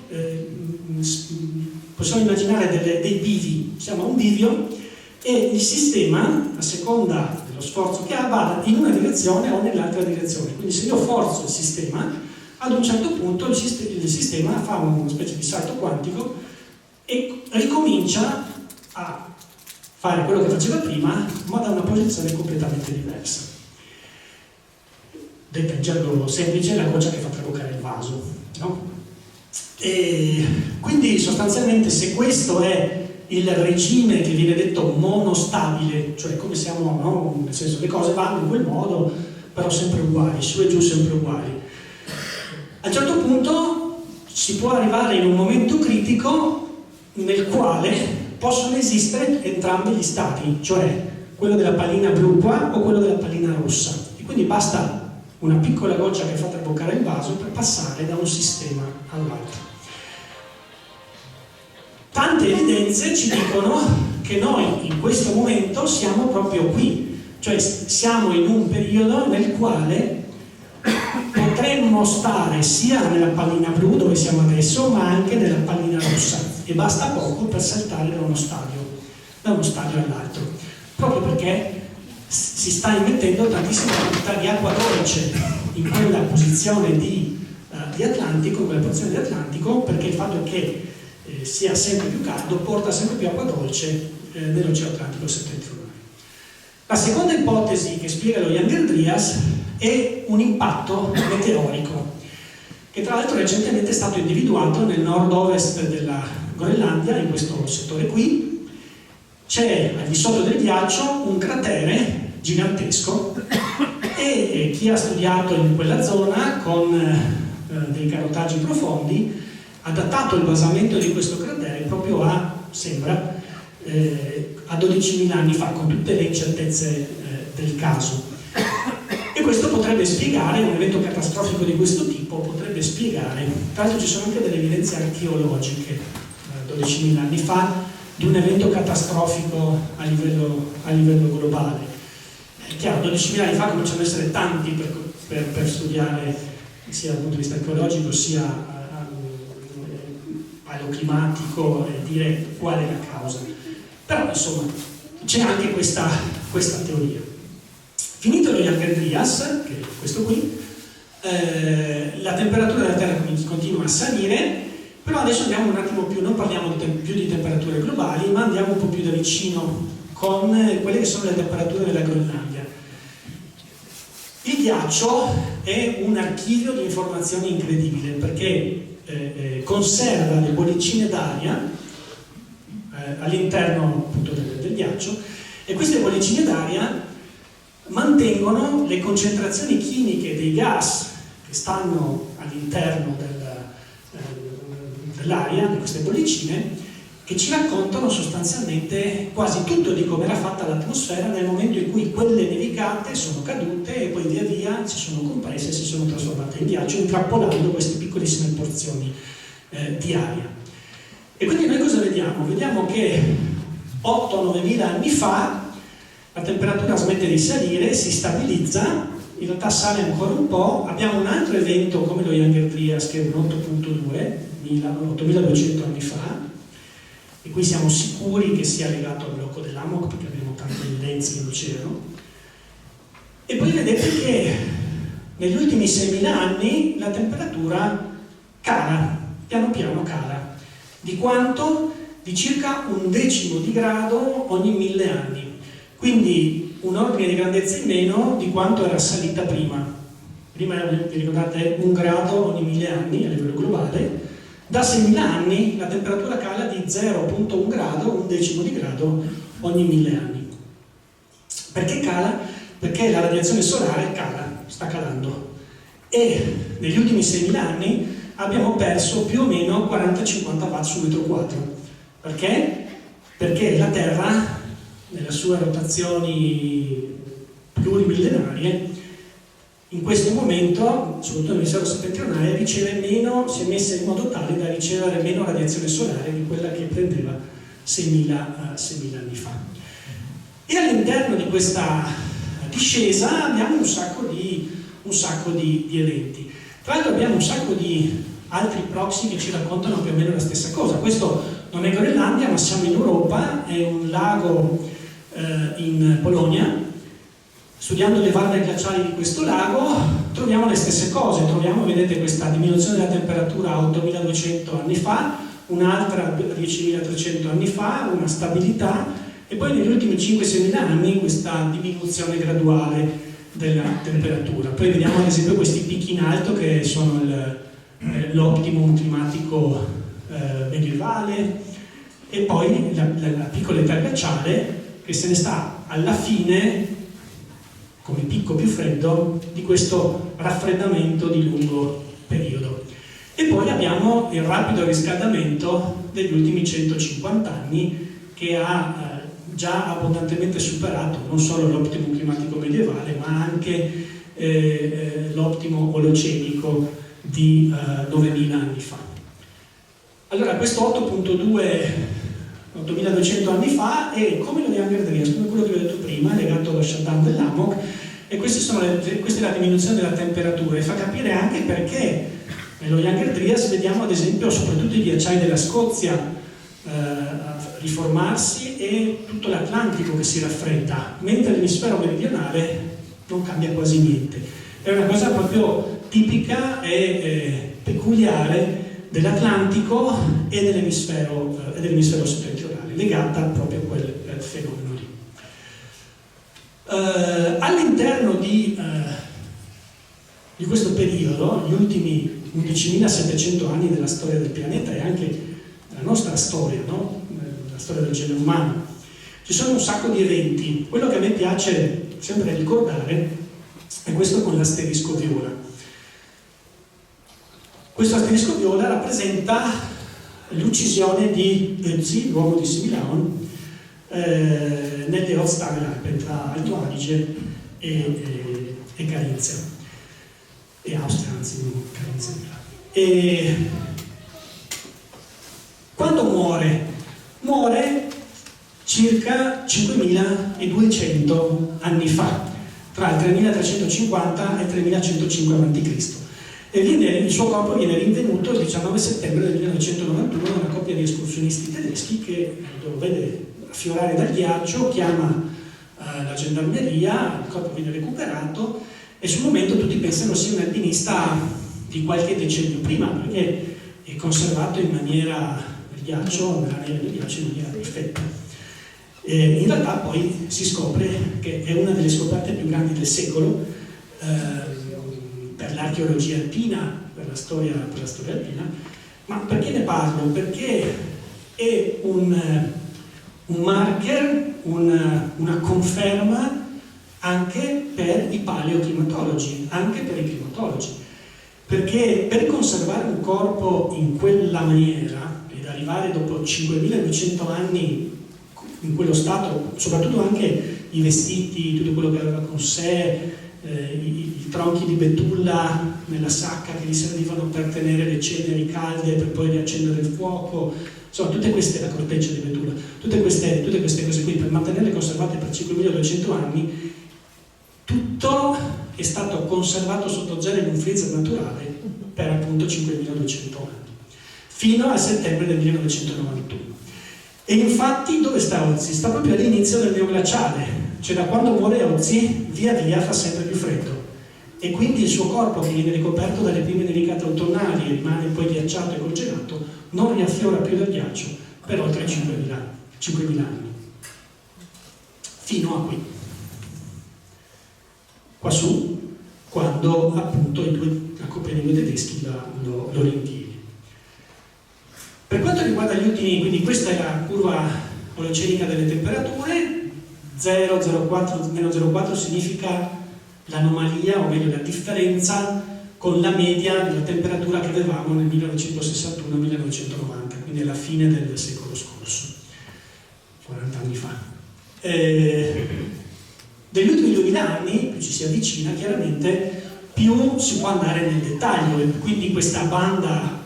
possiamo immaginare dei bivi, siamo a un bivio e il sistema, a seconda dello sforzo che ha, va in una direzione o nell'altra direzione. Quindi se io forzo il sistema, ad un certo punto il sistema fa una specie di salto quantico e ricomincia a fare quello che faceva prima, ma da una posizione completamente diversa. Detta in gergo semplice, è la goccia che fa traboccare il vaso, no? E quindi sostanzialmente, se questo è il regime che viene detto monostabile, cioè come siamo, no? Nel senso, le cose vanno in quel modo, però sempre uguali, su e giù sempre uguali. A un certo punto si può arrivare in un momento critico nel quale possono esistere entrambi gli stati, cioè quello della pallina blu qua o quello della pallina rossa, e quindi basta una piccola goccia che fa traboccare il vaso per passare da un sistema all'altro. Tante evidenze ci dicono che noi in questo momento siamo proprio qui, cioè siamo in un periodo nel quale potremmo stare sia nella pallina blu dove siamo adesso, ma anche nella pallina rossa, e basta poco per saltare da uno stadio all'altro, proprio perché si sta immettendo tantissima quantità di acqua dolce in quella posizione di Atlantico, in quella porzione di Atlantico, perché il fatto che sia sempre più caldo porta sempre più acqua dolce nell'Oceano Atlantico settentrionale. La seconda ipotesi che spiega lo Young-Andreas è un impatto meteorico, che tra l'altro recentemente è stato individuato nel nord-ovest della Groenlandia, in questo settore qui. C'è al di sotto del ghiaccio un cratere gigantesco e chi ha studiato in quella zona con dei carotaggi profondi ha datato il basamento di questo cratere proprio sembra a 12.000 anni fa, con tutte le incertezze del caso. E questo potrebbe spiegare, un evento catastrofico di questo tipo potrebbe spiegare, tra l'altro ci sono anche delle evidenze archeologiche 12.000 anni fa di un evento catastrofico a livello globale. È chiaro, 12.000 anni fa cominciano ad essere tanti per studiare sia dal punto di vista archeologico sia paleoclimatico e dire qual è la causa. Però insomma c'è anche questa teoria. Finito lo Young-Andreas, che è questo qui, la temperatura della Terra continua a salire. Però adesso andiamo un attimo più, non parliamo più di temperature globali, ma andiamo un po' più da vicino con quelle che sono le temperature della Groenlandia. Il ghiaccio è un archivio di informazioni incredibile, perché conserva le bollicine d'aria all'interno appunto del ghiaccio, e queste bollicine d'aria mantengono le concentrazioni chimiche dei gas che stanno all'interno dell'aria, di queste bollicine, che ci raccontano sostanzialmente quasi tutto di come era fatta l'atmosfera nel momento in cui quelle nevicate sono cadute e poi via via si sono compresse e si sono trasformate in ghiaccio, intrappolando queste piccolissime porzioni di aria. E quindi noi cosa vediamo? Vediamo che 8-9 mila anni fa la temperatura smette di salire, si stabilizza, in realtà sale ancora un po', abbiamo un altro evento come lo Young-Andreas che è un 8.2, 8200 anni fa, e qui siamo sicuri che sia legato al blocco dell'Amok perché abbiamo tante evidenze nell'oceano. E poi vedete che negli ultimi 6.000 anni la temperatura cala, piano piano cala. Di quanto? Di circa 1/10 di grado ogni 1000 anni. Quindi un ordine di grandezza in meno di quanto era salita prima. Prima, vi ricordate, 1 grado ogni 1000 anni a livello globale. Da 6.000 anni la temperatura cala di 0,1 grado, 1/10 di grado ogni 1000 anni. Perché cala? Perché la radiazione solare cala, sta calando, e negli ultimi 6.000 anni abbiamo perso più o meno 40-50 watt su metro quadro. Perché? Perché la Terra, nelle sue rotazioni plurimillenarie, in questo momento, soprattutto nell'emisfero settentrionale, riceve meno, si è messa in modo tale da ricevere meno radiazione solare di quella che prendeva 6.000 anni fa. E all'interno di questa discesa abbiamo un sacco di eventi. Tra l'altro abbiamo un sacco di altri proxy che ci raccontano più o meno la stessa cosa. Questo non è Groenlandia, ma siamo in Europa, è un lago in Polonia. Studiando le valve glaciali di questo lago troviamo le stesse cose, vedete, questa diminuzione della temperatura a 8.200 anni fa, un'altra a 10.300 anni fa, una stabilità, e poi negli ultimi 5-6.000 anni questa diminuzione graduale della temperatura. Poi vediamo ad esempio questi picchi in alto che sono l'optimum climatico medievale, e poi la piccola età glaciale che se ne sta alla fine come picco più freddo di questo raffreddamento di lungo periodo. E poi abbiamo il rapido riscaldamento degli ultimi 150 anni che ha già abbondantemente superato non solo l'optimum climatico medievale, ma anche l'optimo olocenico di 9.000 anni fa. Allora, questo 8.200 anni fa è come lo Younger Dryas, come quello che vi ho detto prima, legato allo shutdown dell'AMOC, e questa è la diminuzione della temperatura, e fa capire anche perché nello Younger Dryas vediamo ad esempio soprattutto i ghiacciai della Scozia riformarsi e tutto l'Atlantico che si raffredda, mentre l'emisfero meridionale non cambia quasi niente. È una cosa proprio tipica e peculiare dell'Atlantico e dell'emisfero settentrionale, legata proprio a quel fenomeno lì. All'interno di questo periodo, gli ultimi 11.700 anni della storia del pianeta e anche della nostra storia, no? La storia del genere umano, ci sono un sacco di eventi. Quello che a me piace sempre ricordare è questo con l'asterisco viola. Questo asterisco viola rappresenta l'uccisione di Ötzi, l'uomo di Similaun, nelle Ortstaglalpen tra Alto Adige e Carinzia, e Austria, anzi, non Carinzia. E quando muore circa 5.200 anni fa, tra il 3.350 e il 3.105 a.C. e il suo corpo viene rinvenuto il 19 settembre del 1991 da una coppia di escursionisti tedeschi che lo vede affiorare dal ghiaccio, chiama la gendarmeria, il corpo viene recuperato e sul momento tutti pensano sia un alpinista di qualche decennio prima, perché è conservato in maniera del ghiaccio, nella neve del ghiaccio in maniera perfetta. In realtà poi si scopre che è una delle scoperte più grandi del secolo per l'archeologia alpina, per la storia alpina. Ma perché ne parlo? Perché è un marker, una conferma anche per i paleoclimatologi, anche per i climatologi. Perché per conservare un corpo in quella maniera ed arrivare dopo 5.200 anni in quello stato, soprattutto anche i vestiti, tutto quello che aveva con sé, i tronchi di betulla nella sacca che gli servivano per tenere le ceneri calde per poi riaccendere il fuoco, insomma tutte queste, la corteccia di betulla, tutte queste cose qui per mantenerle conservate per 5.200 anni, tutto è stato conservato sotto zero in un freezer naturale per appunto 5.200 anni, fino al settembre del 1991. E infatti dove sta Ötzi? Sta proprio all'inizio del neoglaciale, cioè da quando muore Ötzi via via fa sempre più freddo e quindi il suo corpo, che viene ricoperto dalle prime nevicate autunnali e rimane poi ghiacciato e congelato, non riaffiora più dal ghiaccio per oltre 5.000 anni, fino a qui, quassù, quando appunto la coppia di due tedeschi lo rinviene. Per quanto riguarda gli ultimi, quindi questa è la curva olocenica delle temperature, 0,04, meno 0,4 significa l'anomalia, o meglio la differenza con la media della temperatura che avevamo nel 1961-1990, quindi alla fine del secolo scorso, 40 anni fa. Negli ultimi 2000 anni, più ci si avvicina, chiaramente più si può andare nel dettaglio, e quindi questa banda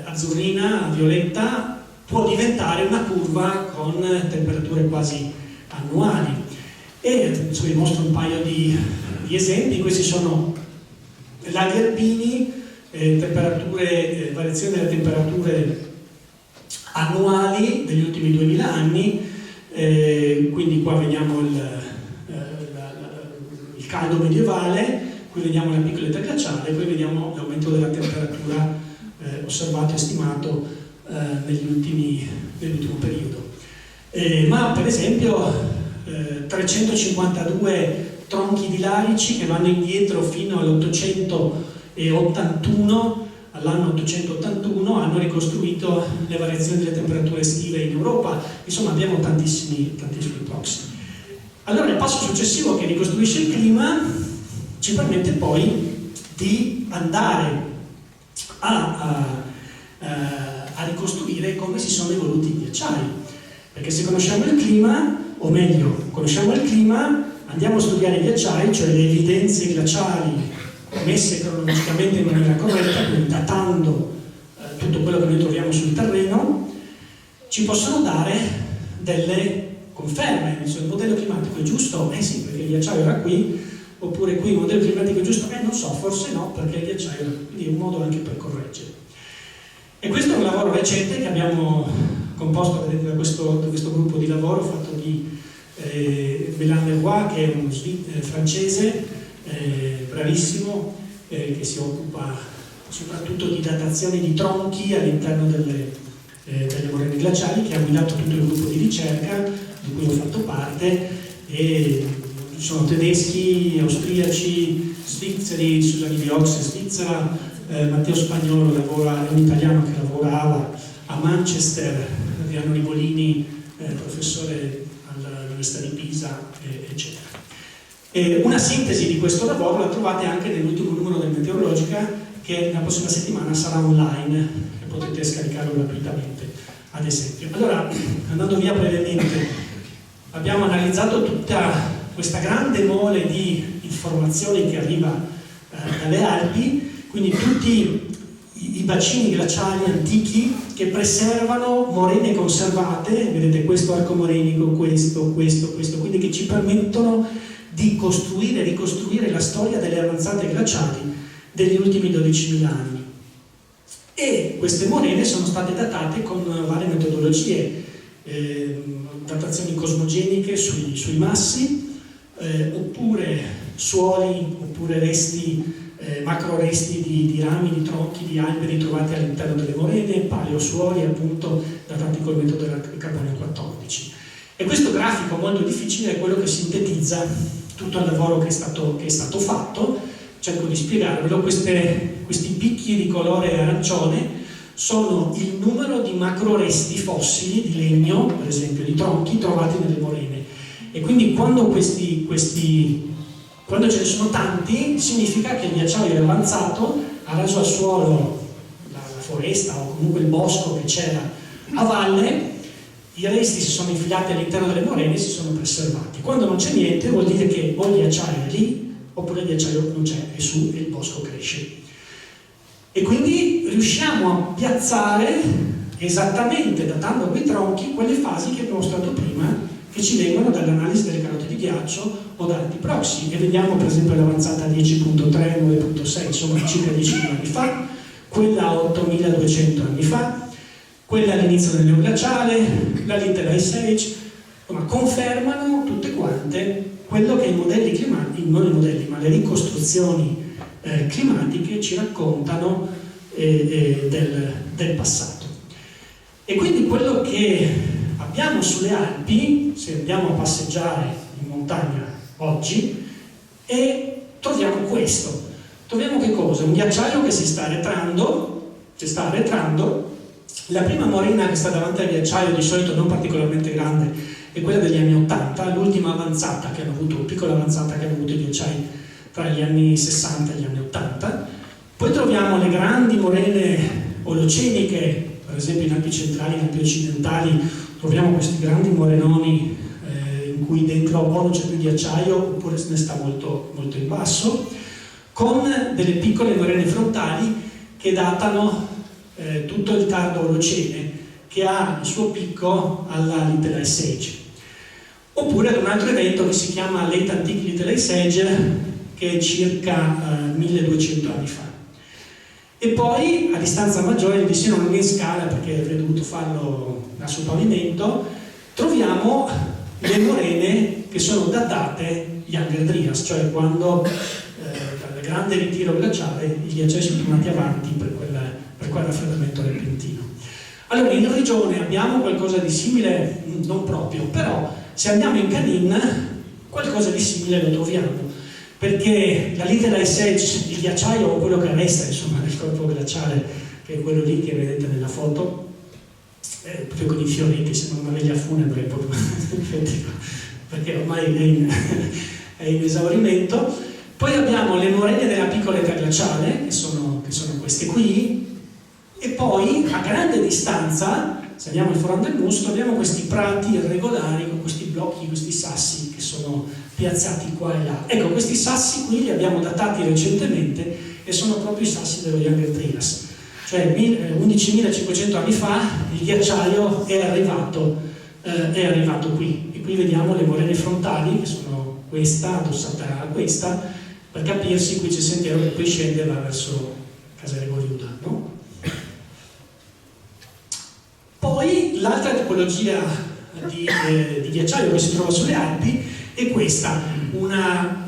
azzurrina, violetta, può diventare una curva con temperature quasi annuali. E vi mostro un paio di esempi. Questi sono laghi alpini, variazione delle temperature annuali degli ultimi 2000 anni, quindi qua vediamo il caldo medievale, qui vediamo la piccola età glaciale, poi vediamo l'aumento della temperatura osservato e stimato nell'ultimo periodo. Ma per esempio 352 tronchi di larici che vanno indietro fino all'881, all'anno 881, hanno ricostruito le variazioni delle temperature estive in Europa. Insomma, abbiamo tantissimi proxy. Allora il passo successivo che ricostruisce il clima ci permette poi di andare a ricostruire come si sono evoluti i ghiacciai, perché se conosciamo il clima, o meglio, conosciamo il clima, andiamo a studiare i ghiacciai, cioè le evidenze glaciali messe cronologicamente in maniera corretta, quindi datando tutto quello che noi troviamo sul terreno, ci possono dare delle conferme. Cioè, il modello climatico è giusto? Sì, perché il ghiacciaio era qui, oppure qui il modello climatico è giusto? Non so, forse no, perché il ghiacciaio era qui. Quindi è un modo anche per correggere. E questo è un lavoro recente che abbiamo composto, vedete, da questo gruppo di lavoro fatto di Mélan Leroy, che è uno francese bravissimo, che si occupa soprattutto di datazioni di tronchi all'interno delle morene glaciali, che ha guidato tutto il gruppo di ricerca di cui ho fatto parte, e sono tedeschi, austriaci, svizzeri, Susanne Diox, Svizzera, Matteo Spagnolo è un italiano che lavorava a Manchester, Adriano Rivolini, professore all'Università di Pisa, eccetera. Una sintesi di questo lavoro la trovate anche nell'ultimo numero del Meteorologica, che la prossima settimana sarà online e potete scaricarlo gratuitamente, ad esempio. Allora, andando via brevemente, abbiamo analizzato tutta questa grande mole di informazioni che arriva dalle Alpi, quindi tutti i bacini glaciali antichi che preservano morene conservate, vedete questo arco morenico, questo, quindi che ci permettono di costruire e ricostruire la storia delle avanzate glaciali degli ultimi 12.000 anni. E queste morene sono state datate con varie metodologie, datazioni cosmogeniche sui massi, oppure suoli, oppure resti, macro resti di rami, di tronchi, di alberi trovati all'interno delle morene, paleosuoli appunto datati col metodo del carbonio 14. E questo grafico molto difficile è quello che sintetizza tutto il lavoro che è stato fatto. Cerco di spiegarvelo. Questi picchi di colore arancione sono il numero di macro resti fossili di legno, per esempio di tronchi, trovati nelle morene. E quindi quando quando ce ne sono tanti, significa che il ghiacciaio è avanzato, ha raso al suolo la foresta o comunque il bosco che c'era a valle, i resti si sono infilati all'interno delle morene e si sono preservati. Quando non c'è niente vuol dire che o il ghiacciaio è lì oppure il ghiacciaio non c'è, è su e il bosco cresce. E quindi riusciamo a piazzare esattamente, datando quei tronchi, quelle fasi che abbiamo mostrato prima, che ci vengono dall'analisi delle calotte di ghiaccio o da altri proxy. E vediamo per esempio l'avanzata 10.3, 9.6, insomma circa 10.000 anni fa, quella 8.200 anni fa, quella all'inizio del neoglaciale, la Little Ice Age, ma confermano tutte quante quello che i modelli climatici, non i modelli, ma le ricostruzioni climatiche ci raccontano del passato. E quindi quello che abbiamo sulle Alpi, se andiamo a passeggiare in montagna oggi, e troviamo questo. Troviamo che cosa? Un ghiacciaio che si sta arretrando, La prima morena che sta davanti al ghiacciaio, di solito non particolarmente grande, è quella degli anni 80, l'ultima avanzata che hanno avuto, piccola avanzata che hanno avuto i ghiacciai tra gli anni 60 e gli anni 80. Poi troviamo le grandi morene oloceniche, per esempio in Alpi centrali, in Alpi occidentali, troviamo questi grandi morenoni in cui dentro o non c'è più ghiacciaio oppure se ne sta molto, molto in basso, con delle piccole morene frontali che datano tutto il tardo Olocene, che ha il suo picco alla Little Ice Age. Oppure ad un altro evento che si chiama Late Antique Little Ice Age, che è circa 1200 anni fa. E poi, a distanza maggiore, di sì non in scala, perché avrei dovuto farlo sul pavimento, troviamo le morene che sono datate Younger Dryas, cioè quando dal grande ritiro glaciale i ghiacciai sono tornati avanti per quel raffreddamento repentino. Allora, in regione abbiamo qualcosa di simile, non proprio, però se andiamo in Canin qualcosa di simile lo troviamo, perché la Little Ice Age, il ghiacciaio o quello che resta insomma del corpo glaciale, che è quello lì che vedete nella foto, proprio con i fiori che sembra una veglia funebre proprio, perché ormai è in esaurimento. Poi abbiamo le morene della piccola età glaciale, che sono queste qui, e poi a grande distanza, se andiamo al Foran del Musto, abbiamo questi prati irregolari con questi blocchi, questi sassi che sono piazzati qua e là. Ecco, questi sassi qui li abbiamo datati recentemente e sono proprio i sassi dello Younger Dryas. Cioè 11.500 anni fa il ghiacciaio è arrivato qui, e qui vediamo le morene frontali, che sono questa addossata a questa, per capirsi qui c'è il sentiero che poi scende va verso Casale Goriuda, no? Poi l'altra tipologia di ghiacciaio che si trova sulle Alpi è questa, un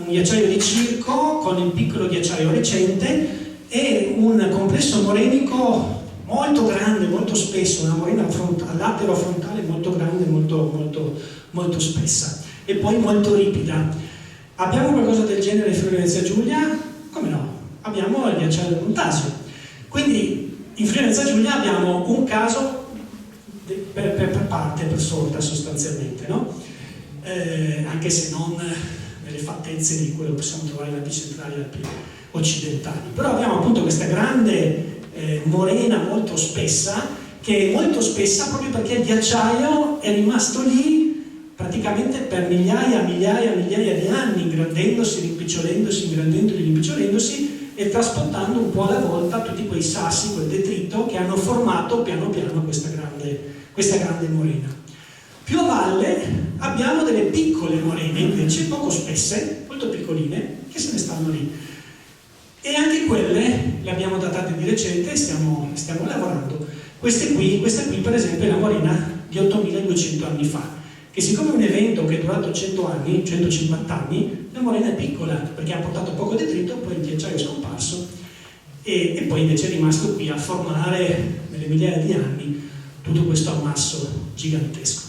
ghiacciaio di circo con il piccolo ghiacciaio recente e un complesso morenico molto grande, molto spesso, una morena all'atero frontale molto grande, molto spessa e poi molto ripida. Abbiamo qualcosa del genere in Friuli Venezia Giulia? Come no? Abbiamo il ghiacciaio del Montasio. Quindi in Friuli Venezia Giulia abbiamo un caso per parte, per sorta sostanzialmente, no? Anche se non nelle fattezze di quello che possiamo trovare in Alpi centrali e Alpi occidentali. Però abbiamo appunto questa grande morena molto spessa, che è molto spessa proprio perché il ghiacciaio è rimasto lì praticamente per migliaia di anni, ingrandendosi, rimpicciolendosi, ingrandendoli, rimpicciolendosi e trasportando un po' alla volta tutti quei sassi, quel detrito che hanno formato piano piano questa grande morena. Più a valle abbiamo delle piccole morene invece poco spesse, molto piccoline, che se ne stanno lì. E anche quelle le abbiamo datate di recente e stiamo lavorando. Questa qui per esempio è la morena di 8.200 anni fa, che siccome è un evento che è durato 100 anni, 150 anni, la morena è piccola perché ha portato poco detrito, poi il ghiacciaio è scomparso e poi invece è rimasto qui a formare nelle migliaia di anni tutto questo ammasso gigantesco.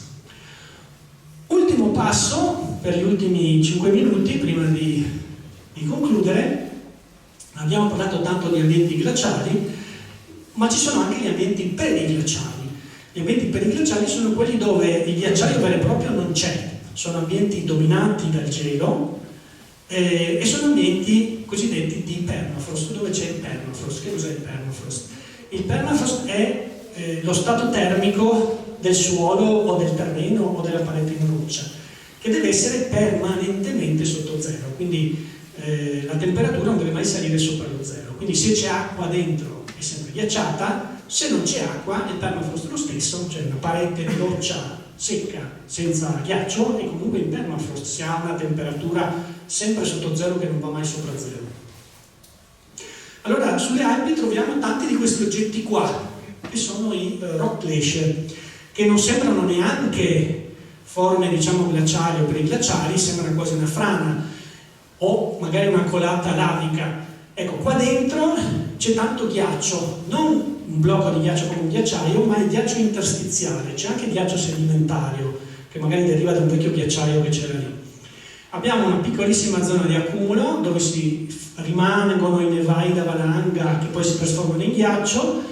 Ultimo passo per gli ultimi 5 minuti prima di concludere. Abbiamo parlato tanto di ambienti glaciali, ma ci sono anche gli ambienti periglaciali. Gli ambienti periglaciali sono quelli dove il ghiacciaio vero e proprio non c'è, sono ambienti dominati dal gelo e sono ambienti cosiddetti di permafrost, dove c'è il permafrost. Che cos'è il permafrost? Il permafrost è lo stato termico del suolo o del terreno o della parete in roccia, che deve essere permanentemente sotto zero, quindi la temperatura non deve mai salire sopra lo zero, quindi se c'è acqua dentro è sempre ghiacciata, se non c'è acqua il permafrost è lo stesso, cioè una parete di roccia secca senza ghiaccio e comunque il permafrost si ha una temperatura sempre sotto zero che non va mai sopra zero. Allora sulle Alpi troviamo tanti di questi oggetti qua, che sono i rock glacier, che non sembrano neanche forme diciamo glaciali o preglaciali, sembrano quasi una frana o magari una colata lavica. Ecco, qua dentro c'è tanto ghiaccio, non un blocco di ghiaccio come un ghiacciaio, ma il ghiaccio interstiziale, c'è anche ghiaccio sedimentario che magari deriva da un vecchio ghiacciaio che c'era lì. Abbiamo una piccolissima zona di accumulo dove si rimangono i nevai da valanga che poi si trasformano in ghiaccio,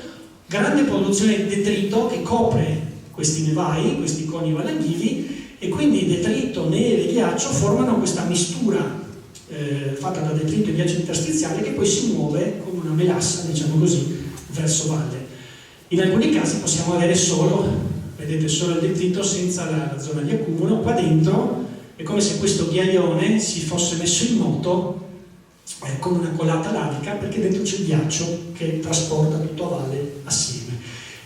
grande produzione di detrito che copre questi nevai, questi coni valanghivi, e quindi detrito, neve e ghiaccio formano questa mistura fatta da detrito e ghiaccio interstiziale che poi si muove come una melassa, diciamo così, verso valle. In alcuni casi possiamo avere solo, vedete, solo il detrito senza la zona di accumulo. Qua dentro è come se questo ghiaione si fosse messo in moto con una colata lavica, perché dentro c'è il ghiaccio che trasporta tutto a valle assieme.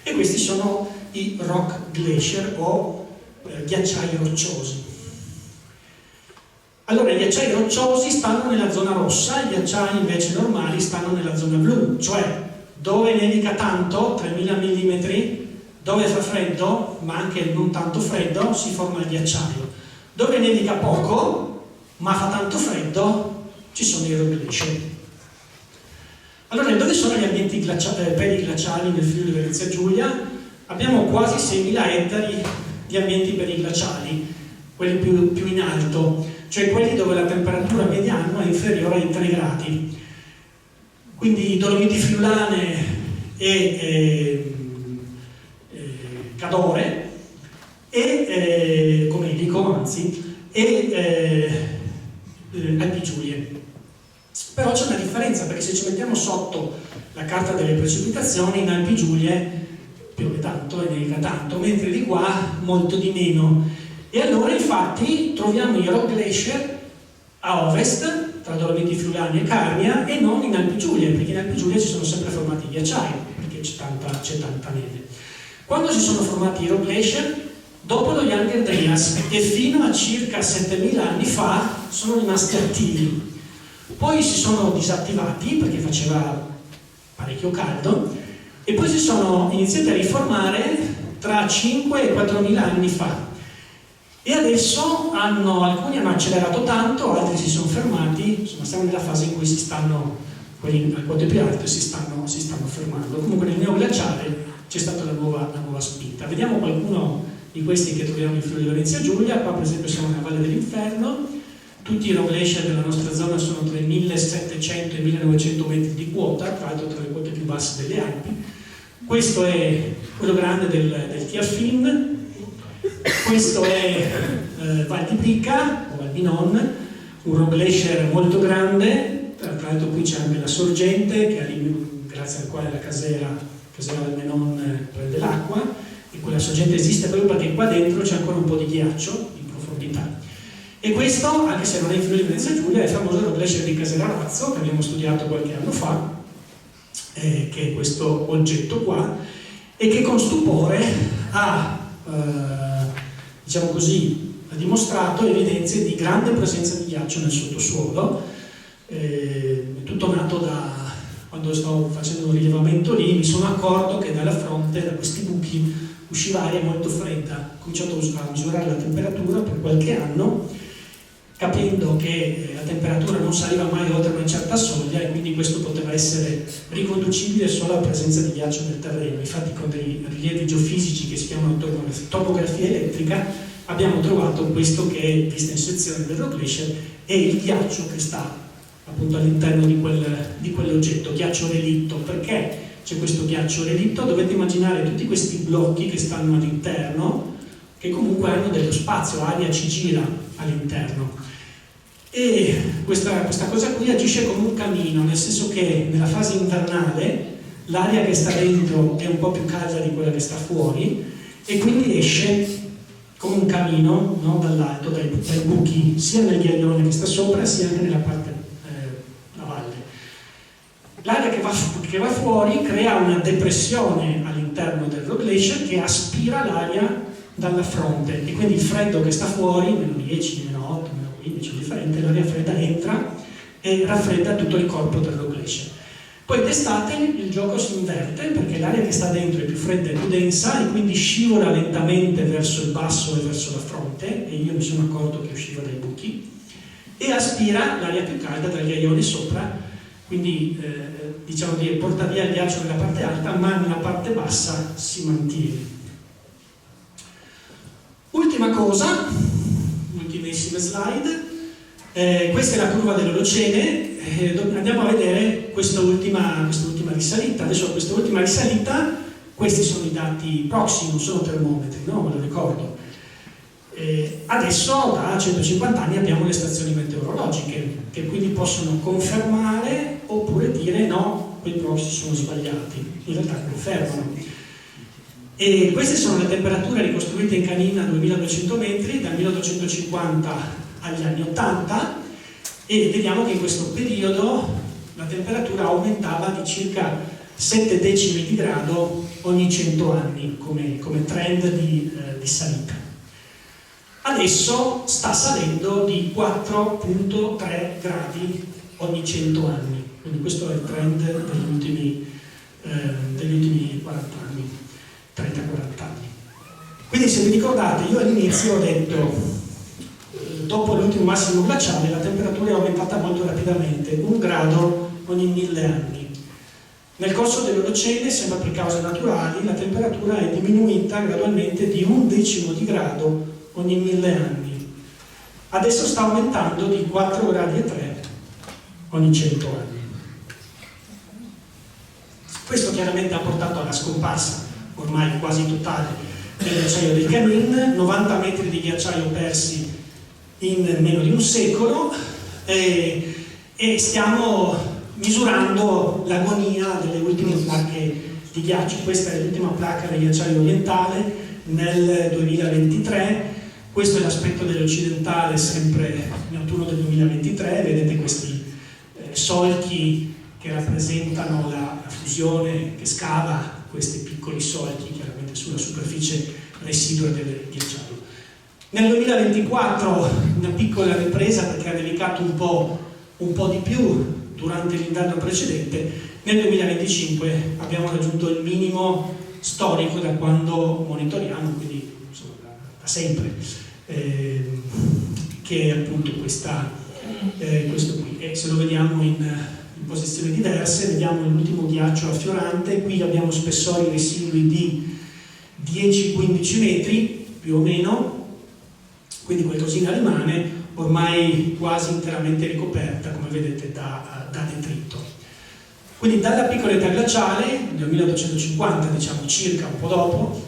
E questi sono i rock glacier o ghiacciai rocciosi. Allora, i ghiacciai rocciosi stanno nella zona rossa, i ghiacciai invece normali stanno nella zona blu, cioè dove nevica tanto, 3000 mm, dove fa freddo, ma anche non tanto freddo, si forma il ghiacciaio. Dove nevica poco, ma fa tanto freddo, ci sono i rock glacier. Allora, dove sono gli ambienti periglaciali nel Friuli Venezia Giulia? Abbiamo quasi 6.000 ettari di ambienti periglaciali, quelli più in alto, cioè quelli dove la temperatura media annua è inferiore ai 3 gradi. Quindi Dolomiti Friulane e Cadore e Comelico, anzi, e Alpi Giulie. Però c'è una differenza, perché se ci mettiamo sotto la carta delle precipitazioni, in Alpi Giulie piove tanto e nevica tanto, mentre di qua molto di meno. E allora infatti troviamo i rock glacier a ovest, tra Dolomiti Friulani e Carnia, e non in Alpi Giulie, perché in Alpi Giulie si sono sempre formati i ghiacciai, perché c'è tanta neve. Quando si sono formati i rock glacier? Dopo lo Younger Dryas, e fino a circa 7.000 anni fa sono rimasti attivi. Poi si sono disattivati perché faceva parecchio caldo, e poi si sono iniziati a riformare tra 5 e 4.000 anni fa. E adesso alcuni hanno accelerato tanto, altri si sono fermati, insomma siamo nella fase in cui quelli al quote più alte si stanno fermando. Comunque nel neoglaciale c'è stata la nuova spinta. Vediamo qualcuno di questi che troviamo in Friuli Venezia Giulia. Qua per esempio siamo nella Valle dell'Inferno. Tutti i rock glacier della nostra zona sono tra i 1700 e i 1900 metri di quota, tra l'altro tra le quote più basse delle Alpi. Questo è quello grande del Tiafin. Questo è Val di Brica o Val di Non, un rock glacier molto grande. Tra l'altro qui c'è anche la sorgente grazie al quale la casera del Menon prende l'acqua, e quella sorgente esiste proprio perché qua dentro c'è ancora un po' di ghiaccio in profondità. E questo, anche se non è in Friuli Venezia Giulia, è il famoso rock glacier di Caselarazzo che abbiamo studiato qualche anno fa, che è questo oggetto qua, e che con stupore ha diciamo così, ha dimostrato evidenze di grande presenza di ghiaccio nel sottosuolo. È tutto nato da quando stavo facendo un rilevamento lì, mi sono accorto che dalla fronte, da questi buchi, usciva aria molto fredda. Ho cominciato a misurare la temperatura per qualche anno, capendo che la temperatura non saliva mai oltre una certa soglia, e quindi questo poteva essere riconducibile solo alla presenza di ghiaccio nel terreno. Infatti con dei rilievi geofisici che si chiamano topografia elettrica abbiamo trovato questo che è, vista in sezione del rock glacier, è il ghiaccio che sta appunto all'interno di quell'oggetto, ghiaccio relitto. Perché c'è questo ghiaccio relitto? Dovete immaginare tutti questi blocchi che stanno all'interno, che comunque hanno dello spazio, aria ci gira all'interno. E questa cosa qui agisce come un camino, nel senso che nella fase invernale l'aria che sta dentro è un po' più calda di quella che sta fuori, e quindi esce come un camino, no, dall'alto, dai buchi, sia nel ghiaione che sta sopra, sia anche nella parte a valle. L'aria che va fuori crea una depressione all'interno del rock glacier che aspira l'aria dalla fronte, e quindi il freddo che sta fuori, meno 10, meno 8, meno 15, differente, l'aria fredda entra e raffredda tutto il corpo del rock glacier. Poi d'estate il gioco si inverte, perché l'aria che sta dentro è più fredda e più densa, e quindi scivola lentamente verso il basso e verso la fronte, e io mi sono accorto che usciva dai buchi, e aspira l'aria più calda dal ghiaione sopra, quindi diciamo che porta via il ghiaccio nella parte alta, ma nella parte bassa si mantiene. Ultima cosa, ultimissime slide, questa è la curva dell'Olocene. Andiamo a vedere questa ultima risalita. Adesso questa ultima risalita Questi sono i dati proxy, non sono termometri, no? Ve lo ricordo. Adesso da 150 anni abbiamo le stazioni meteorologiche che quindi possono confermare oppure dire no, quei proxy sono sbagliati, in realtà confermano. E queste sono le temperature ricostruite in canina a 2200 metri dal 1850 agli anni 80 e vediamo che in questo periodo la temperatura aumentava di circa 7 decimi di grado ogni 100 anni come trend di salita. Adesso sta salendo di 4,3 gradi ogni 100 anni, quindi questo è il trend degli ultimi 40 anni, 30-40 anni. Quindi se vi ricordate, io all'inizio ho detto, dopo l'ultimo massimo glaciale la temperatura è aumentata molto rapidamente, 1 grado ogni 1000 anni. Nel corso dell'Olocene, sempre per cause naturali, la temperatura è diminuita gradualmente di 1/10 di grado ogni 1000 anni. Adesso sta aumentando di 4,3 gradi ogni 100 anni. Questo chiaramente ha portato alla scomparsa ormai quasi totale del ghiacciaio del Canin, 90 metri di ghiacciaio persi in meno di un secolo e stiamo misurando l'agonia delle ultime placche di ghiaccio. Questa è l'ultima placca del ghiacciaio orientale nel 2023. Questo è l'aspetto dell'occidentale sempre in autunno del 2023, vedete questi solchi che rappresentano la fusione che scava questi piccoli solchi chiaramente sulla superficie residua del ghiacciaio. Nel 2024 una piccola ripresa perché ha nevicato un po' di più durante l'inverno precedente. Nel 2025 abbiamo raggiunto il minimo storico da quando monitoriamo, quindi insomma, da sempre, che è appunto questo qui. E se lo vediamo in posizioni diverse, vediamo l'ultimo ghiaccio affiorante, qui abbiamo spessori residui di 10-15 metri più o meno, quindi qualcosina rimane, ormai quasi interamente ricoperta, come vedete, da detrito. Quindi dalla piccola età glaciale, nel 1850, diciamo circa un po' dopo,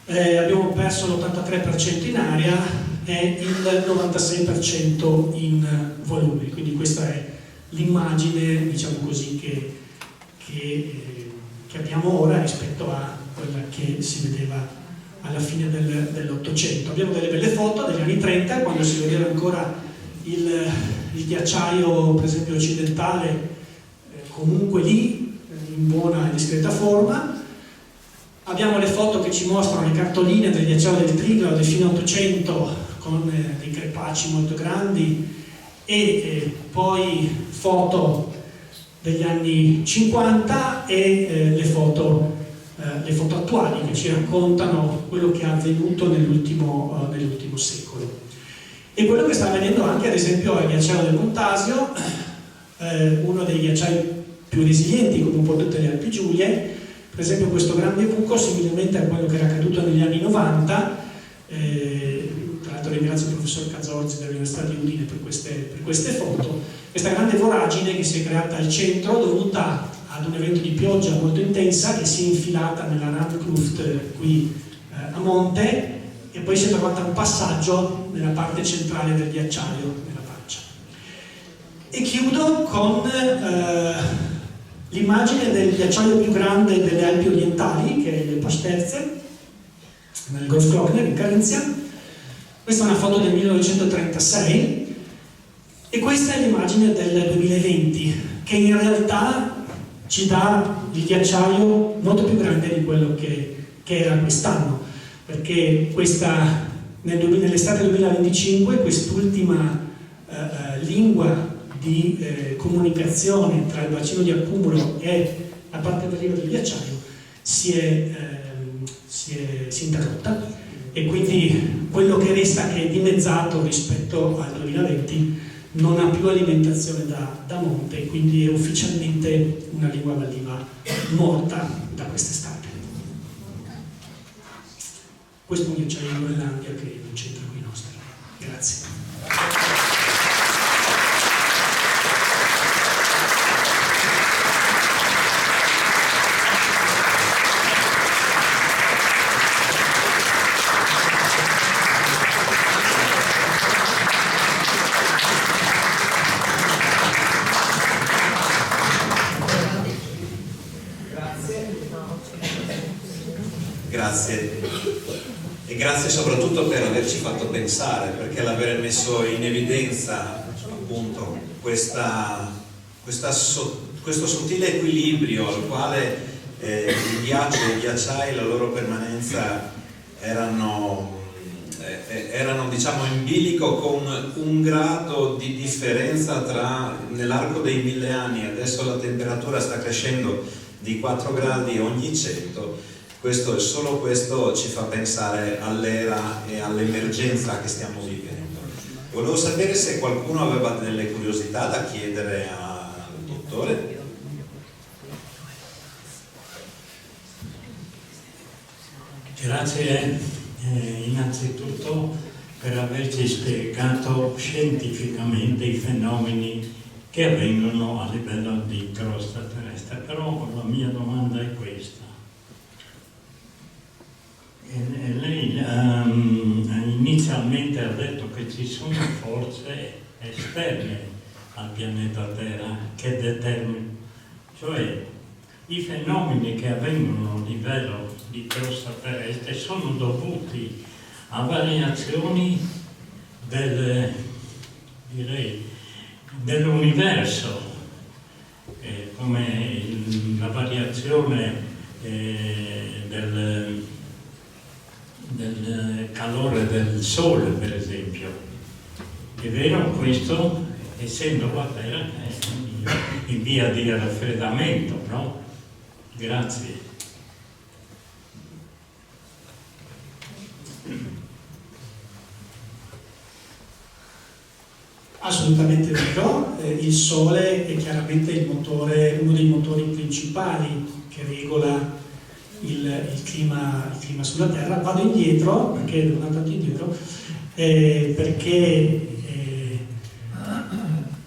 abbiamo perso l'83% in aria e il 96% in volume, quindi questa è l'immagine, diciamo così, che abbiamo ora rispetto a quella che si vedeva alla fine dell'Ottocento. Abbiamo delle belle foto degli anni 30, quando si vedeva ancora il ghiacciaio, per esempio occidentale, comunque lì, in buona e discreta forma. Abbiamo le foto che ci mostrano le cartoline del ghiacciaio del Triglav del fine 800 con dei crepacci molto grandi e poi foto degli anni 50 e le foto attuali che ci raccontano quello che è avvenuto nell'ultimo secolo. E quello che sta avvenendo anche ad esempio al ghiacciaio del Montasio, uno dei ghiacciai più resilienti come un po' tutte le Alpi Giulie. Per esempio questo grande buco, similmente a quello che era accaduto negli anni 90, tra l'altro ringrazio il professor Cazorzi dell'Università di Udine per queste foto, questa grande voragine che si è creata al centro dovuta ad un evento di pioggia molto intensa che si è infilata nella Randkluft qui a monte e poi si è trovata un passaggio nella parte centrale del ghiacciaio, nella pancia. E chiudo con l'immagine del ghiacciaio più grande delle Alpi orientali, che è il Pasterze, nel Großglockner in Carinzia. Questa è una foto del 1936 e questa è l'immagine del 2020, che in realtà ci dà il ghiacciaio molto più grande di quello che era quest'anno, perché nell'estate 2025 quest'ultima lingua di comunicazione tra il bacino di accumulo e la parte deriva del ghiacciaio si è interrotta e quindi quello che resta, che è dimezzato rispetto al 2020, non ha più alimentazione da monte e quindi è ufficialmente una lingua valliva morta da quest'estate. Questo è un ghiacciaio in Groenlandia che non c'entra con i nostri. Grazie. Grazie. E grazie soprattutto per averci fatto pensare, perché l'avere messo in evidenza appunto questo sottile equilibrio al quale il ghiaccio e i ghiacciai, la loro permanenza erano diciamo in bilico, con un grado di differenza nell'arco dei 1000 anni. Adesso la temperatura sta crescendo di 4 gradi ogni 100. Questo e solo questo ci fa pensare all'era e all'emergenza che stiamo vivendo. Volevo sapere se qualcuno aveva delle curiosità da chiedere al dottore. Grazie innanzitutto per averci spiegato scientificamente i fenomeni che avvengono a livello di crosta terrestre, però la mia domanda è questa. Lei inizialmente ha detto che ci sono forze esterne al pianeta Terra che determinano, cioè i fenomeni che avvengono a livello di crosta terrestre sono dovuti a variazioni dell'universo, come la variazione del calore del Sole, per esempio. È vero questo, essendo la Terra in via di raffreddamento, no? Grazie. Assolutamente vero, il Sole è chiaramente uno dei motori principali che regola il clima sulla Terra. Vado indietro, perché devo andare indietro, perché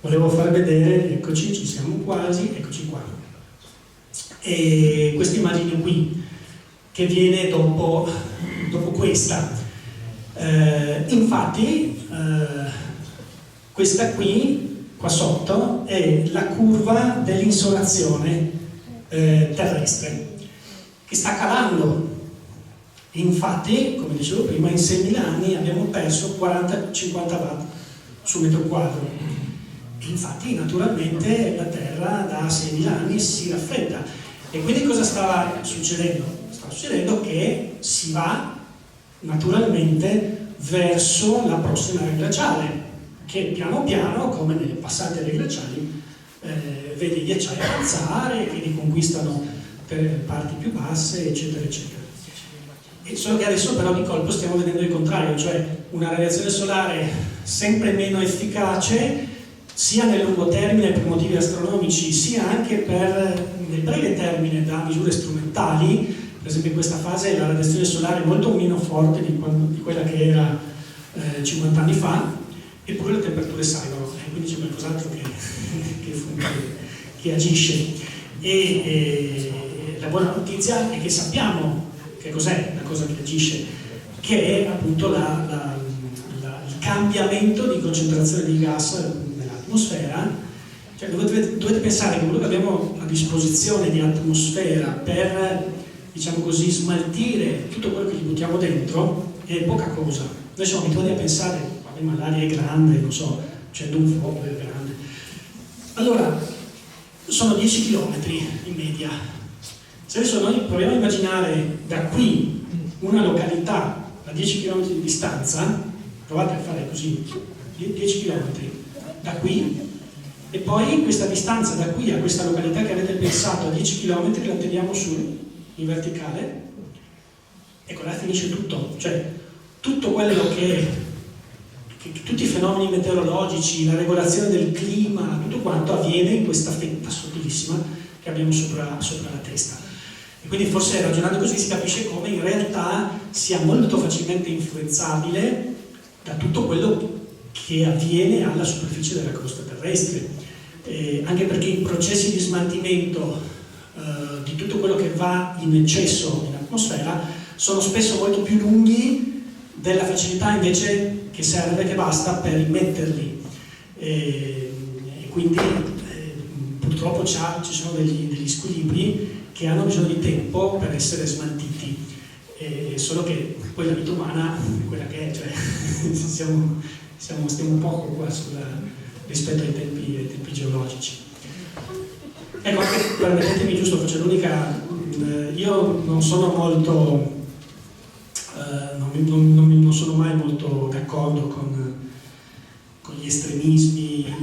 volevo far vedere, eccoci, ci siamo quasi, eccoci qua. E questa immagine qui, che viene dopo questa. Infatti, questa qui, qua sotto, è la curva dell'insolazione terrestre, che sta calando. Infatti, come dicevo prima, in 6.000 anni abbiamo perso 40-50 watt su metro quadro. Infatti, naturalmente, la Terra da 6.000 anni si raffredda. E quindi cosa stava succedendo? Stava succedendo che si va naturalmente verso la prossima era glaciale, che piano piano, come nelle passate ere glaciali, vede i ghiacciai avanzare, che li conquistano per parti più basse, eccetera, eccetera. E solo che adesso però di colpo stiamo vedendo il contrario, cioè una radiazione solare sempre meno efficace, sia nel lungo termine per motivi astronomici, sia anche nel breve termine da misure strumentali. Per esempio in questa fase la radiazione solare è molto meno forte di quella che era 50 anni fa, eppure le temperature salgono, e quindi c'è qualcos'altro che agisce. E la buona notizia è che sappiamo che cos'è la cosa che agisce, che è appunto il cambiamento di concentrazione di gas nell'atmosfera. Cioè, dovete pensare che quello che abbiamo a disposizione di atmosfera per, diciamo così, smaltire tutto quello che gli buttiamo dentro è poca cosa. Noi siamo abituati a pensare, ma l'aria è grande, non so, c'è un fuoco è grande. Allora, sono 10 km in media. Se adesso noi proviamo a immaginare da qui una località a 10 km di distanza, provate a fare così, 10 km da qui, e poi questa distanza da qui a questa località che avete pensato a 10 km la teniamo su, in verticale, ecco, là finisce tutto. Cioè, tutto quello che tutti i fenomeni meteorologici, la regolazione del clima, tutto quanto avviene in questa fetta sottilissima che abbiamo sopra la testa. E quindi forse ragionando così si capisce come in realtà sia molto facilmente influenzabile da tutto quello che avviene alla superficie della crosta terrestre, anche perché i processi di smaltimento di tutto quello che va in eccesso in atmosfera sono spesso molto più lunghi della facilità invece che serve, che basta per immetterli, e quindi purtroppo ci sono degli squilibri che hanno bisogno di tempo per essere smaltiti, solo che poi la vita umana è quella che è, cioè stiamo poco qua rispetto ai tempi geologici. Ecco, anche permettetemi, giusto, faccio l'unica, io non sono molto, non sono mai molto d'accordo con gli estremismi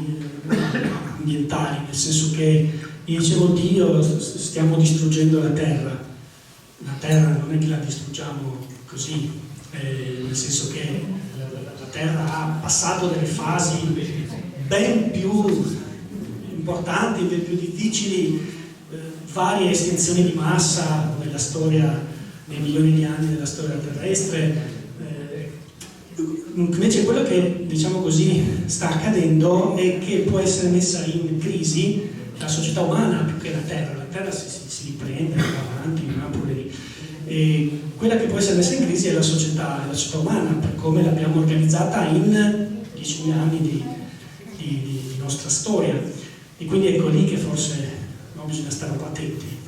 ambientali, nel senso che io dicevo, Dio, stiamo distruggendo la terra non è che la distruggiamo così, nel senso che la terra ha passato delle fasi ben più importanti, ben più difficili, varie estinzioni di massa nella storia, nei milioni di anni della storia terrestre. Invece quello che, diciamo così, sta accadendo è che può essere messa in crisi la società umana più che la terra si riprende, va avanti, non ha problemi. E quella che può essere messa in crisi è la società umana, per come l'abbiamo organizzata in 10.000 anni di nostra storia. E quindi ecco lì che forse bisogna stare un po' attenti.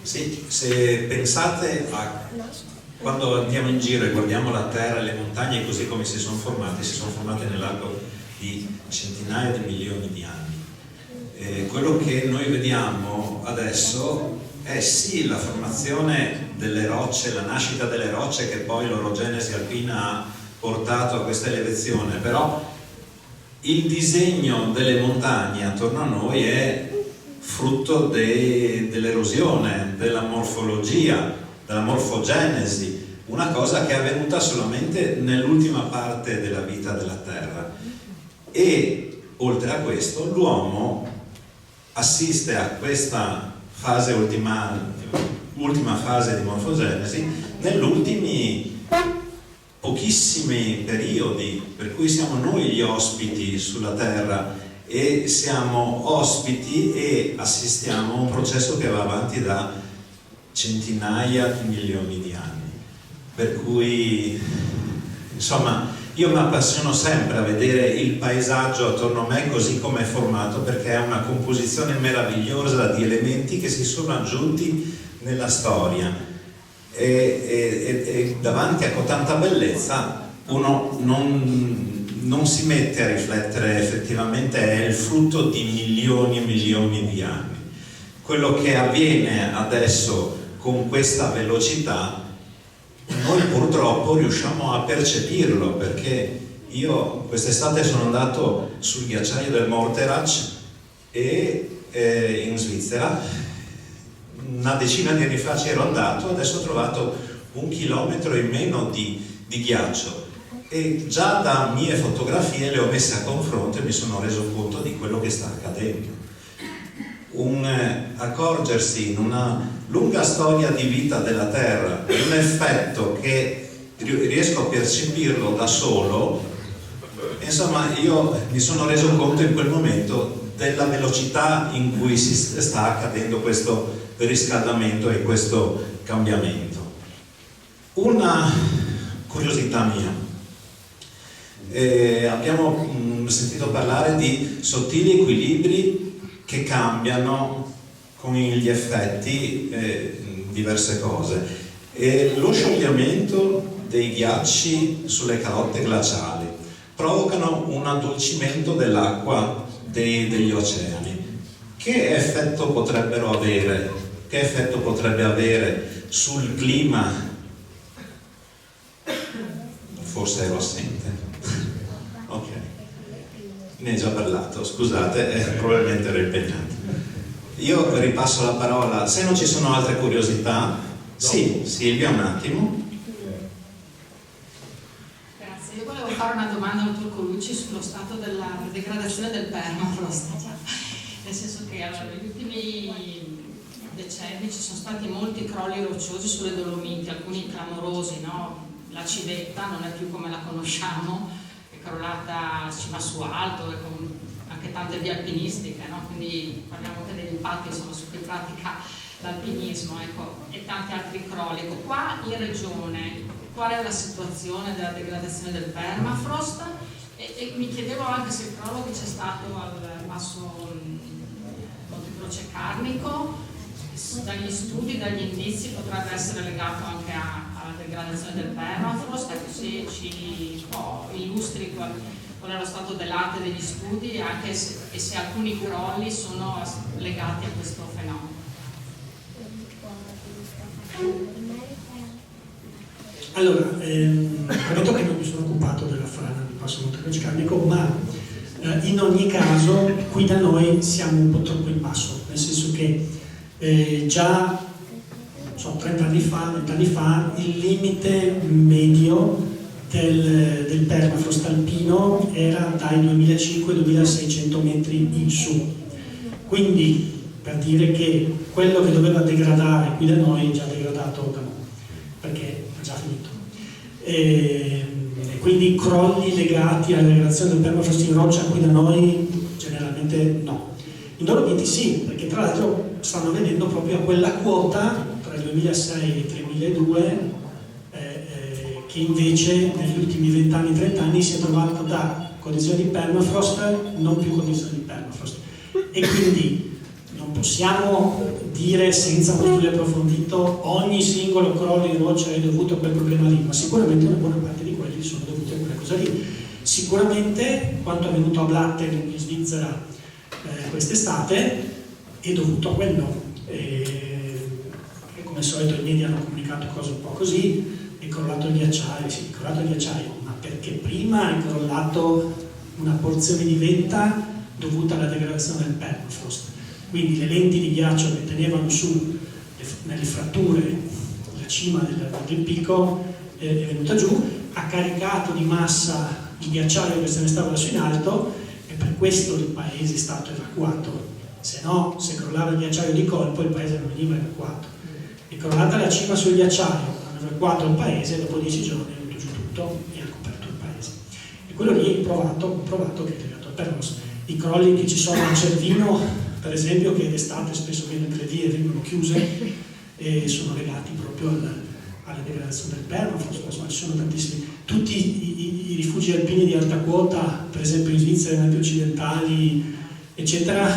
Sì, se pensate a quando andiamo in giro e guardiamo la terra e le montagne così come si sono formate nell'arco di centinaia di milioni di anni. Quello che noi vediamo adesso è sì la formazione delle rocce, la nascita delle rocce che poi l'orogenesi alpina ha portato a questa elevazione, però il disegno delle montagne attorno a noi è frutto dell'erosione, della morfologia, della morfogenesi, una cosa che è avvenuta solamente nell'ultima parte della vita della Terra. E oltre a questo l'uomo assiste a questa fase ultima fase di morfogenesi negli ultimi pochissimi periodi, per cui siamo noi gli ospiti sulla Terra e siamo ospiti e assistiamo a un processo che va avanti da centinaia di milioni di anni. Per cui, insomma, io mi appassiono sempre a vedere il paesaggio attorno a me così come è formato, perché è una composizione meravigliosa di elementi che si sono aggiunti nella storia e davanti a tanta bellezza uno non si mette a riflettere, effettivamente è il frutto di milioni e milioni di anni. Quello che avviene adesso con questa velocità noi purtroppo riusciamo a percepirlo, perché io quest'estate sono andato sul ghiacciaio del Morteratsch in Svizzera, una decina di anni fa ci ero andato, adesso ho trovato 1 chilometro in meno di ghiaccio e già da mie fotografie le ho messe a confronto e mi sono reso conto di quello che sta accadendo. Accorgersi in una lunga storia di vita della Terra di un effetto che riesco a percepirlo da solo, insomma io mi sono reso conto in quel momento della velocità in cui si sta accadendo questo riscaldamento e questo cambiamento. Una curiosità mia, abbiamo sentito parlare di sottili equilibri che cambiano con gli effetti diverse cose, e lo scioglimento dei ghiacci sulle calotte glaciali provocano un addolcimento dell'acqua degli oceani. Che effetto potrebbero avere? Che effetto potrebbe avere sul clima? Forse ero assente. Ok, ne ho già parlato, scusate, probabilmente ero impegnato. Io ripasso la parola, se non ci sono altre curiosità. Sì, Silvia, un attimo. Grazie, io volevo fare una domanda al dottor Colucci sullo stato della degradazione del permafrost, nel senso che negli ultimi decenni ci sono stati molti crolli rocciosi sulle Dolomiti, alcuni clamorosi, no? La Civetta non è più come la conosciamo, è crollata cima su alto e con anche tante vie alpinistiche, no? Quindi parliamo anche degli impatti insomma, su cui pratica l'alpinismo, ecco, e tanti altri crolli. Ecco, qua in regione qual è la situazione della degradazione del permafrost? E mi chiedevo anche se il crollo che c'è stato al passo Monte Croce Carnico, dagli studi, dagli indizi potrebbe essere legato anche alla degradazione del permafrost, se ci illustri qual è lo stato dell'arte degli studi e anche se alcuni crolli sono legati a questo fenomeno. Allora, premetto che non mi sono occupato della frana di Passo Monte Croce Carnico, ma in ogni caso qui da noi siamo un po' troppo in basso, nel senso che già 30 anni fa, 20 anni fa, il limite medio del permafrost alpino era dai 2500-2600 metri in su. Quindi, per dire che quello che doveva degradare qui da noi è già degradato da noi, perché è già finito. E quindi crolli legati alla degradazione del permafrost in roccia qui da noi generalmente no. In Dolomiti sì, perché tra l'altro stanno vedendo proprio a quella quota tra il 2006 e il 2002 che invece negli ultimi 20 anni, 30 anni si è trovata da condizioni di permafrost non più condizioni di permafrost. E quindi non possiamo dire senza uno studio approfondito ogni singolo crollo di roccia è dovuto a quel problema lì, ma sicuramente una buona parte di quelli sono dovuti a quella cosa lì. Sicuramente quanto è avvenuto a Blatten in Svizzera quest'estate è dovuto a quello. E come al solito i media hanno comunicato cose un po' così. È crollato il ghiacciaio, sì, è crollato il ghiacciaio, ma perché prima è crollato una porzione di vetta dovuta alla degradazione del permafrost. Quindi le lenti di ghiaccio che tenevano su nelle fratture la cima del picco è venuta giù, ha caricato di massa il ghiacciaio che se ne stava lassù in alto e per questo il paese è stato evacuato. Se no, se crollava il ghiacciaio di colpo il paese non veniva evacuato. È crollata la cima sul ghiacciaio, evacuato il paese, dopo 10 giorni è venuto giù tutto e ha coperto il paese. E quello lì ho provato che è legato al permafrost. I crolli che ci sono a Cervino, per esempio, che d'estate spesso le vie vengono chiuse e sono legati proprio alla degradazione del permafrost. Insomma, ci sono tantissimi. Tutti i rifugi alpini di alta quota, per esempio in Svizzera, in Alpi occidentali, eccetera,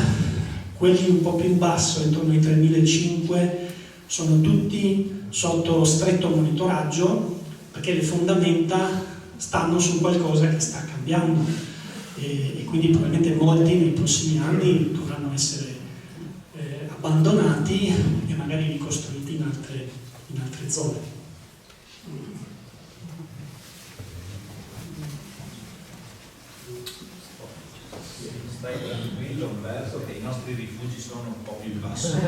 quelli un po' più in basso, intorno ai 3500, sono tutti sotto stretto monitoraggio perché le fondamenta stanno su qualcosa che sta cambiando e quindi probabilmente molti nei prossimi anni dovranno essere abbandonati e magari ricostruiti in altre zone. Stai tranquillo Umberto che i nostri rifugi sono un po' più in basso.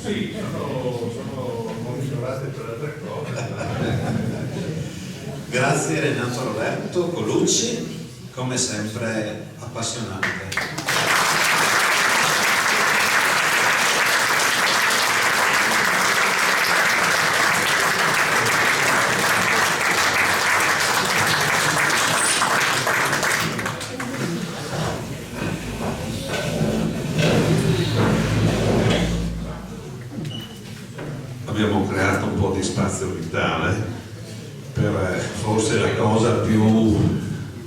Sì, sono monitorate per altre cose. Grazie Renato Roberto Colucci, come sempre appassionante. Abbiamo creato un po' di spazio vitale per forse la cosa più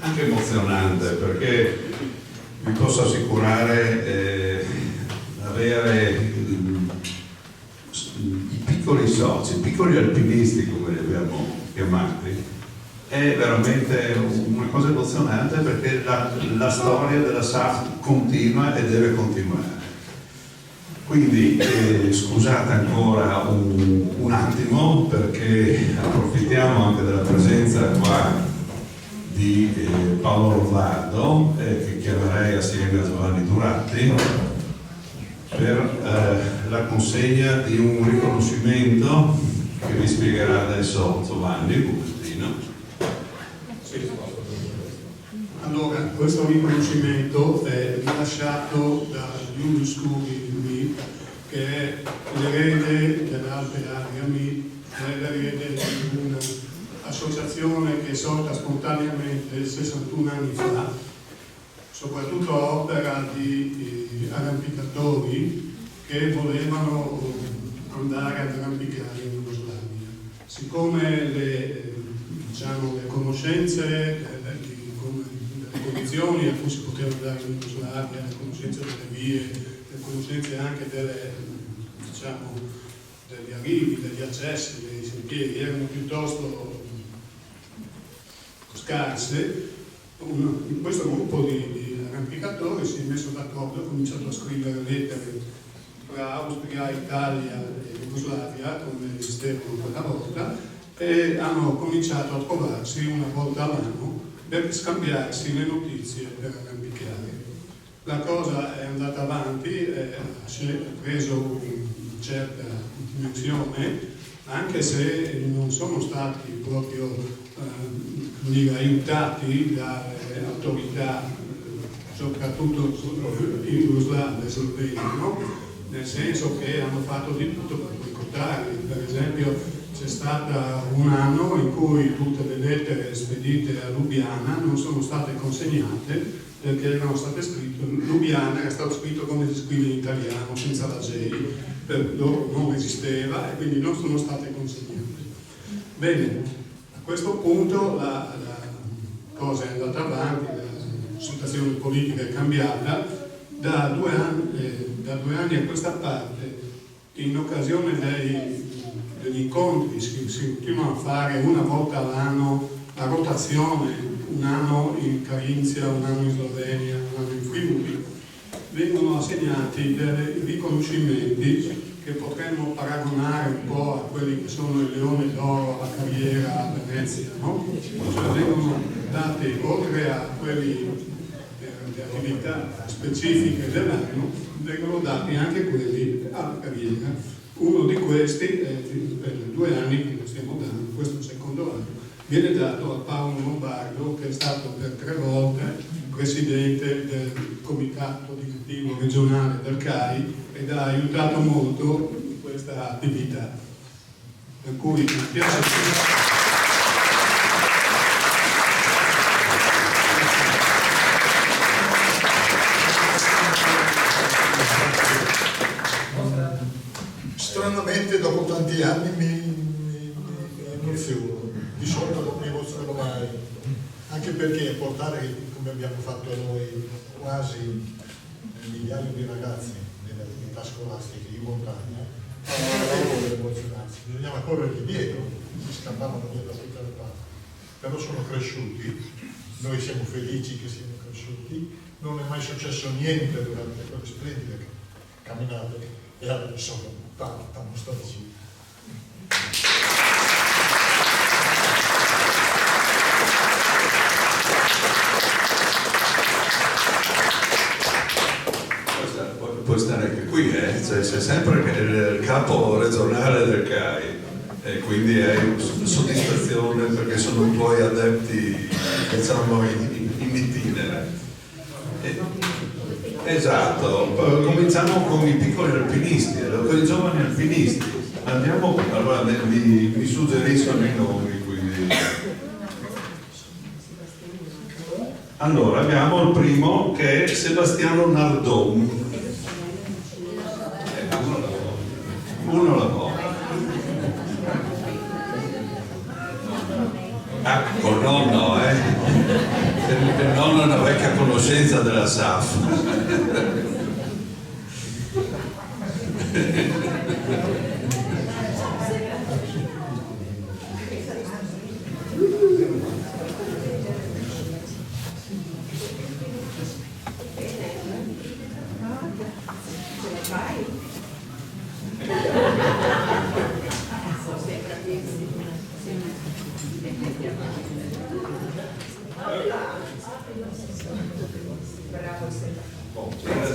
anche emozionante, perché vi posso assicurare avere i piccoli soci, i piccoli alpinisti come li abbiamo chiamati, è veramente una cosa emozionante perché la storia della SAF continua e deve continuare. Quindi scusate ancora un attimo perché approfittiamo anche della presenza qua di Paolo Lombardo che chiamerei assieme a Giovanni Duratti per la consegna di un riconoscimento che vi spiegherà adesso Giovanni un pochettino. Allora, questo riconoscimento è rilasciato da Julius Cubi, che è l'erede dell'Alpe Adria MI, è l'erede di un'associazione che è sorta spontaneamente 61 anni fa, soprattutto a opera di arrampicatori che volevano andare ad arrampicare in Jugoslavia. Siccome le conoscenze delle condizioni a cui si poteva andare in Jugoslavia, le conoscenze delle vie, conoscenze anche delle, diciamo, degli arrivi, degli accessi, dei sentieri erano piuttosto scarse, questo gruppo di arrampicatori si è messo d'accordo, ha cominciato a scrivere lettere tra Austria, Italia e Jugoslavia, come esistevano quella volta, e hanno cominciato a trovarsi una volta all'anno per scambiarsi le notizie per arrampicare. La cosa è andata avanti, ha preso una certa dimensione, anche se non sono stati proprio aiutati dalle autorità, soprattutto in Jugoslavia e Slovenia, no? Nel senso che hanno fatto di tutto per boicottarli. Per esempio c'è stato un anno in cui tutte le lettere spedite a Lubiana non sono state consegnate perché erano state scritte, Lubiana era stato scritto come si scrive in italiano, senza la J, per loro non esisteva e quindi non sono state consegnate. Bene, a questo punto la cosa è andata avanti, la situazione politica è cambiata, da due anni a questa parte, in occasione degli incontri si continuano a fare una volta all'anno a rotazione, un anno in Carinzia, un anno in Slovenia, un anno in Friuli, vengono assegnati dei riconoscimenti che potremmo paragonare un po' a quelli che sono il Leone d'Oro alla carriera a Venezia, no? Cioè vengono dati, oltre a quelli di attività specifiche dell'anno, vengono dati anche quelli alla carriera. Uno di questi, per 2 anni che lo stiamo dando, questo secondo anno, viene dato a Paolo Lombardo, che è stato per 3 volte presidente del comitato direttivo regionale del CAI ed ha aiutato molto in questa attività. Per cui mi piace. Stranamente dopo tanti anni mi emoziono, di solito non mi emoziono mai, anche perché portare, come abbiamo fatto noi, quasi migliaia di ragazzi nelle attività scolastiche in montagna, non è emozionarsi, bisognava corrergli dietro, si scappavano via da tutte le parti, però sono cresciuti, noi siamo felici che siano cresciuti, non è mai successo niente durante quelle splendide camminate e adesso tanto storici. Puoi stare anche qui, cioè, c'è sempre il capo regionale del CAI e quindi hai soddisfazione perché sono i tuoi adepti, diciamo, in itinere. Esatto, cominciamo con i piccoli alpinisti, con i giovani alpinisti. Andiamo, allora mi suggeriscono i nomi, quindi. Allora, abbiamo il primo che è Sebastiano Nardon. Uno la può. Ah, col nonno, il nonno è una vecchia conoscenza della SAF.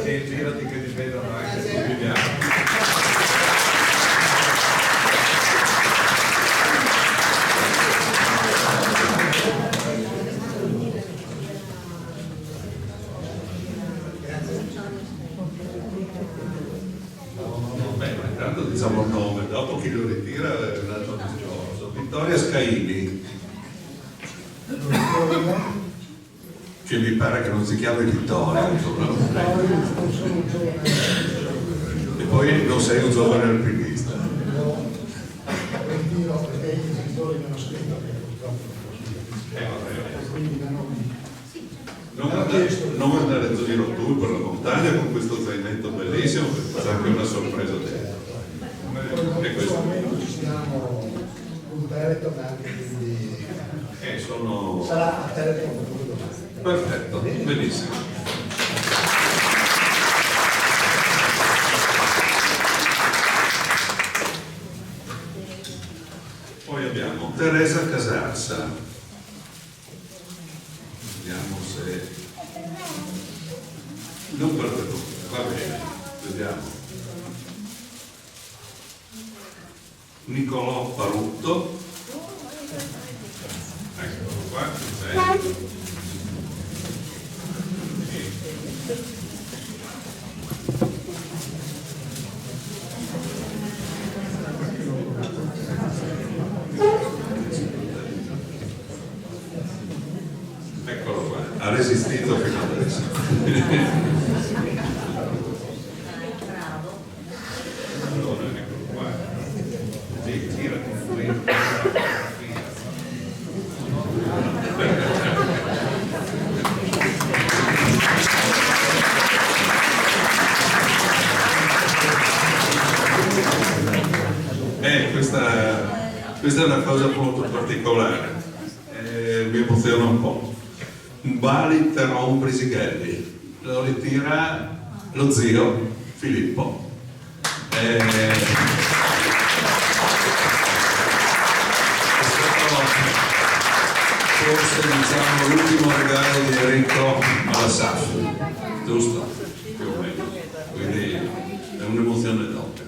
Girati che ti vedono anche se viviamo. Beh, ma intanto diciamo il nome, dopo chi lo ritira è un altro discorso. Vittoria Scaini. Che mi pare che non si chiami Vittoria, e poi non sei un giovane alpinista. Perché i genitori mi hanno scritto che purtroppo quindi da noi Non andare in giro tu per la montagna con questo zainetto bellissimo, perché c'è anche una sorpresa dentro. E questo ci stiamo un Teleton anche, quindi sarà a Teleton. perfetto, benissimo. Poi abbiamo Teresa Casarsa. Vediamo se non per tutti, va bene, vediamo. Nicolò Parutto, eccolo qua, sei. Eccolo qua, ha resistito fino adesso. Allora, eccolo qua. Sì, tirati fuori. Questa è una cosa molto particolare, mi emoziona un po'. Un Bali Terron Brisighelli, lo ritira lo zio Filippo. È stato forse diciamo l'ultimo regalo di Enrico alla SAF, giusto? Più o meno. Quindi è un'emozione doppia.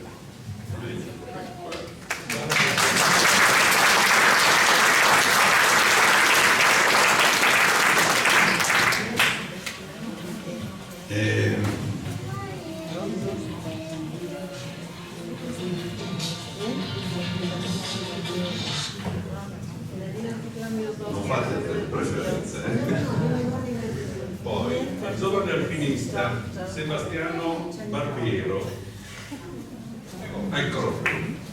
Non fate preferenze. Poi il giovane alpinista Sebastiano Barbiero, eccolo qui.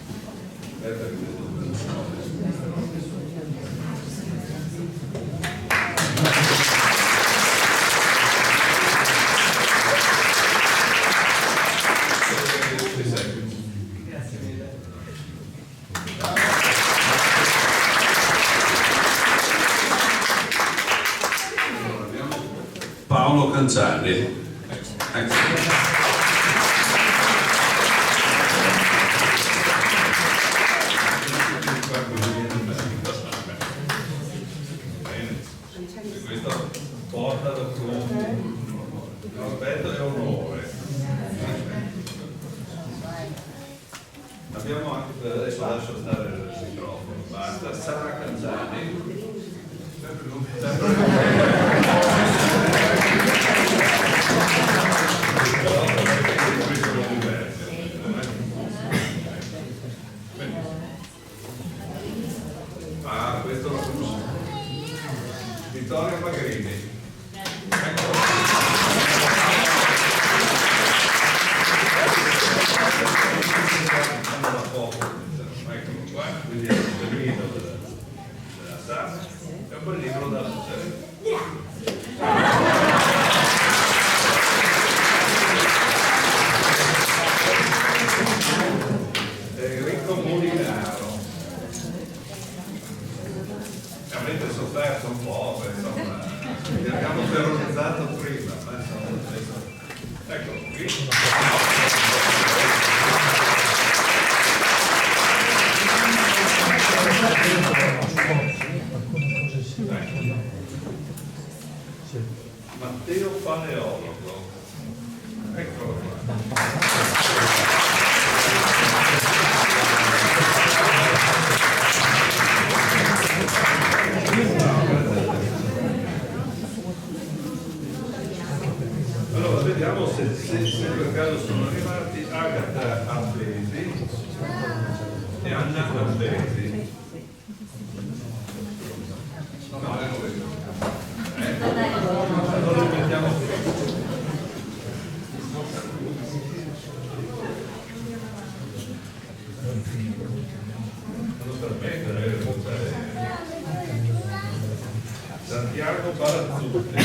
Paolo Canciani. Questo porta da rispetto e onore. Abbiamo anche, adesso lascio stare il microfono, basta, Sara Canciani. Questo lo conosco. Vittorio Magrini. Eccolo. Eccolo qua, quindi è il termino della SAS e poi il libro da leggere. Enrico Molinaro. Avete sofferto un po', insomma, vi abbiamo terrorizzato prima, ma insomma, eccolo qui. Matteo Paleologo, eccolo qua. Allora, vediamo se per caso sono arrivati Agata Ambesi e Anna Ambesi. No, non vedo. Allora li mettiamo qui. Non permettere, Santiago Barazzutti.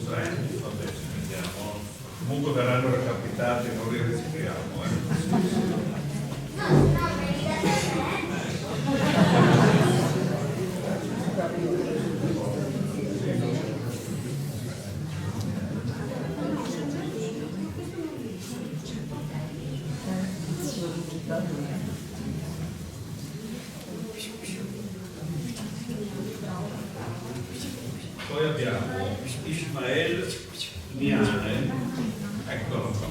Vabbè, ci vediamo. Comunque verranno recapitati, non li registriamo. Poi abbiamo Ismael Niane, eccolo qua.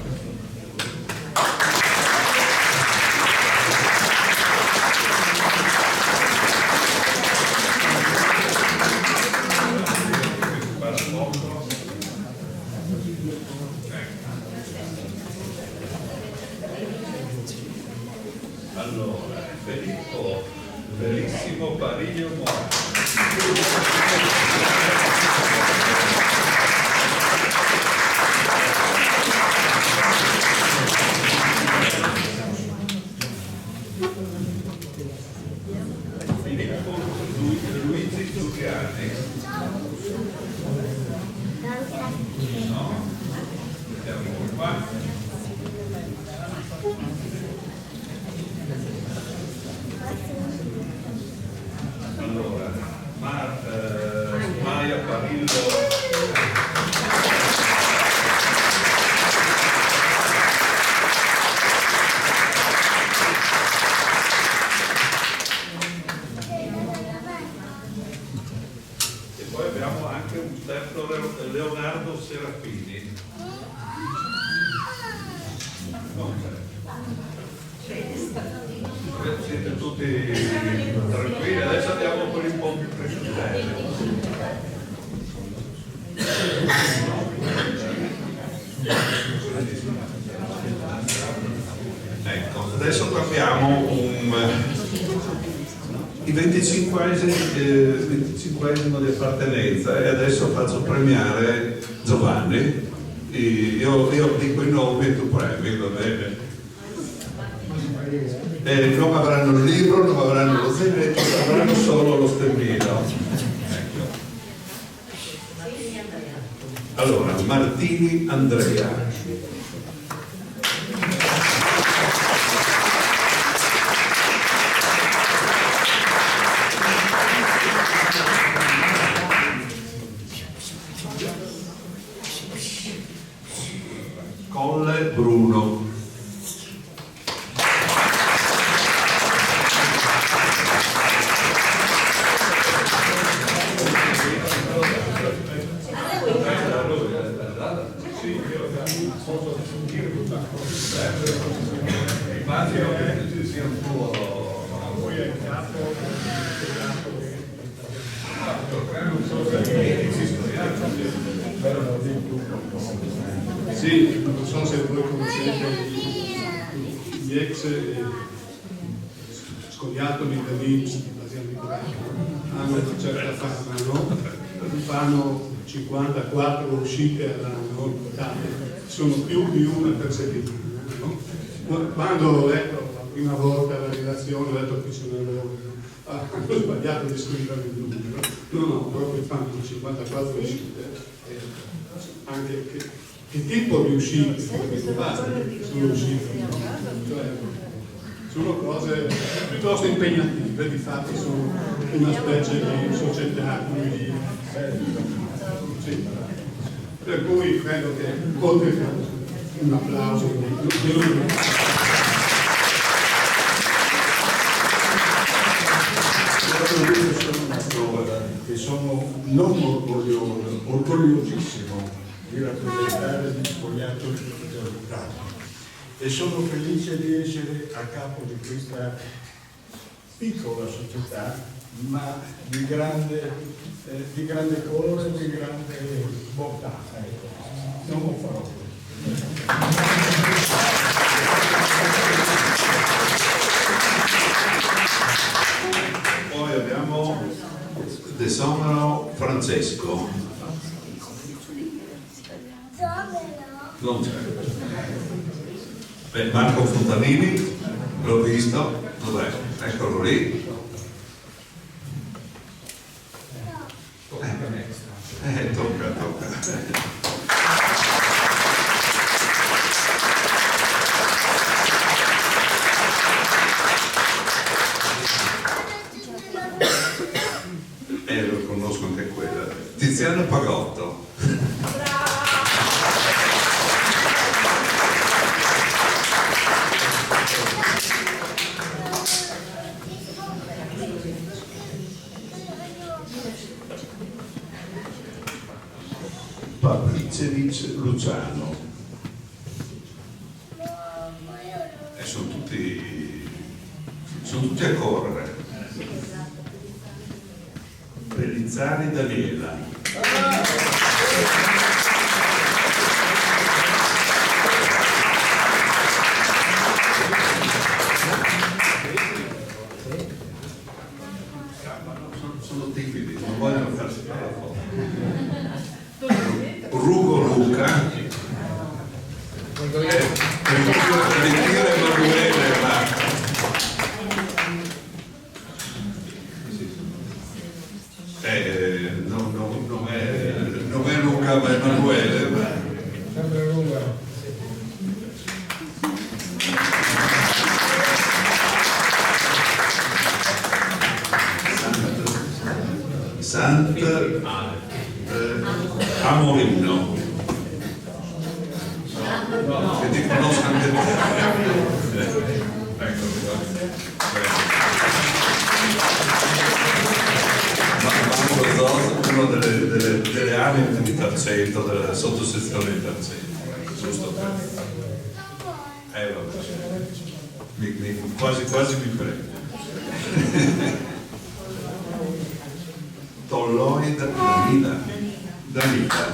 Allora, Filippo, bellissimo Pariglio Morale. Filippo Luigi Giuliani. No, vediamo qua. Allora, Maia Parillo. E poi abbiamo anche un terzo Leonardo Serafini. Non c'è. Siete tutti tranquilli, adesso andiamo per un po' più precedenti. Ecco, adesso abbiamo i 25esimo di appartenenza e adesso faccio premiare Giovanni. Io dico i nomi e tu premi, va bene? Non avranno il libro, non avranno lo zainetto, avranno solo lo stemmino. Ecco. Allora, Martini Andrea. Colle Bruno. Immagino che ci sia un tuo Sì, non so se voi conoscete gli ex scoiattoli dell'Inps di Basiano di Corano, hanno una certa fama, no? Fanno 54 uscite all'anno, sono più di una per settimana, no? Quando ho letto la prima volta la relazione ho detto che sono loro, hanno sbagliato di scrivere il numero, no, proprio fanno 54 uscite, anche che tipo di uscite sono uscite, cioè, sono cose piuttosto impegnative, di fatto sono una specie di società sì. Per cui credo che oltre che un applauso che sono non orgogliosissimo di rappresentare gli sfogliatori risultati e sono felice di essere a capo di questa piccola società ma di grande colore e di grande bontà. Non lo farò. Poi abbiamo Desomero Francesco. Non c'è. Beh, Marco Fontanini, l'ho visto, dov'è? Eccolo lì. Tocca. Papricevic Luciano. E sono tutti a correre. Pellizzari Daniela. Sono timidi, non vogliono farsi fare la foto. Rugo Luca. Ritiro Emanuele, ma non è Luca ma Emanuele, ma Sempre lunga. Amorino, che ti conosco anche te. Ecco, uno delle anime di Tarzento, della sottosezione di Tarzento, giusto? Vabbè. Quasi mi prende. Tolloid Danita.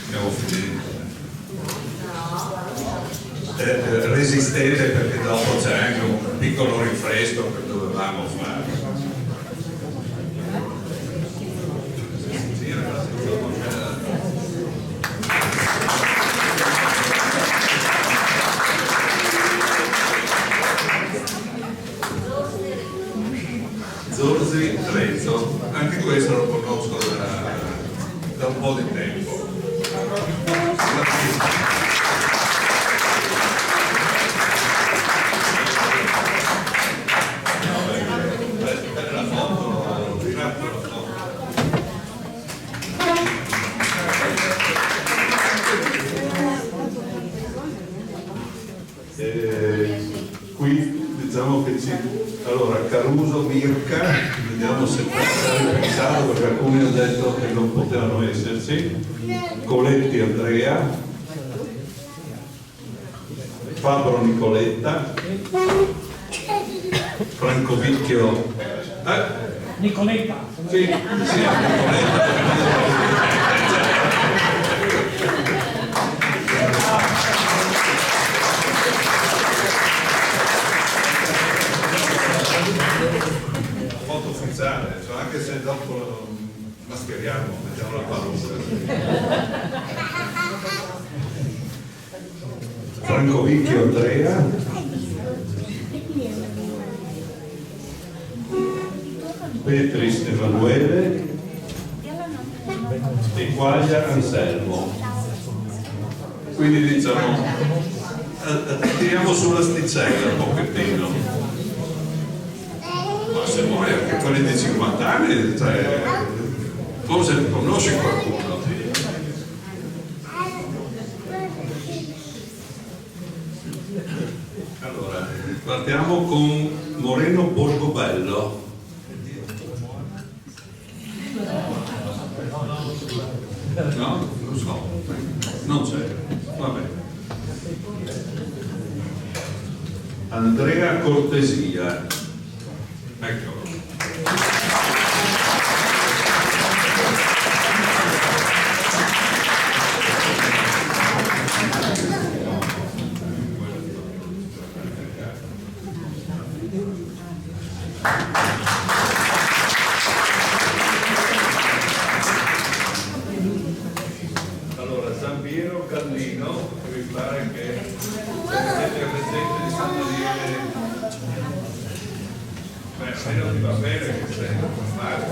Abbiamo finito. Resistete perché dopo c'è anche un piccolo rinfresco che dovevamo fare. Zorzi Trezzo, anche questo lo conosco da un po' di tempo. Bella foto, tirate la foto. Qui diciamo che allora Caruso, Mirka, vediamo se potete pensare perché alcuni hanno detto che non potevano esserci. Coletti Andrea, Fabro Nicoletta, Franco Vicchio Nicoletta. sì, Nicoletta. Foto ufficiale, cioè anche se dopo mascheriamo, mettiamo la parrucca. Franco Vicchio Andrea, Petris Emanuele e Quaglia Anselmo. Quindi diciamo tiriamo sull'asticella un pochettino. Ma se vuoi anche quelli di 50 anni, cioè, forse conosci qualcuno. Allora, partiamo con Moreno Borgobello. No? Non so, non c'è, vabbè. Andrea Cortesia, eccolo. Allora, San Piero Gallino, che mi pare che siete presente di San Daniele. Beh, almeno ti va bene che sei male,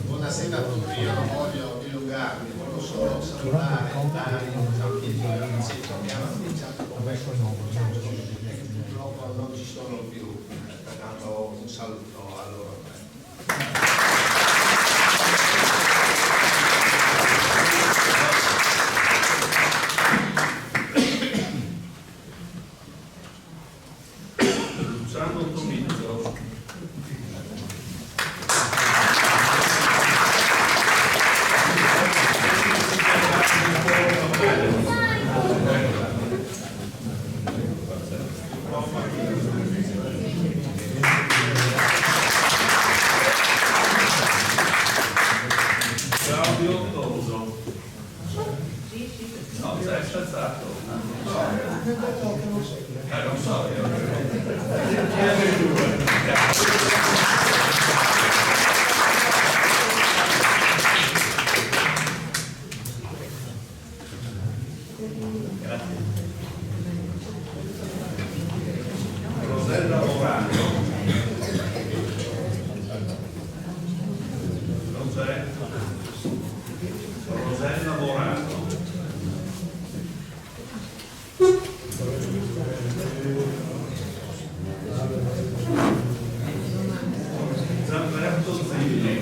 Buonasera a tutti, io non voglio dilungarmi, volevo solo salutare Dario, Gianpietro, che hanno iniziato con me e che purtroppo non ci sono più, pertanto un saluto a loro. Luciano Tomizzo. Claudio Toso. No, sei alzato. Non so Rosella Morano. Non c'è? Rosella Morano. Zamberto Zilli.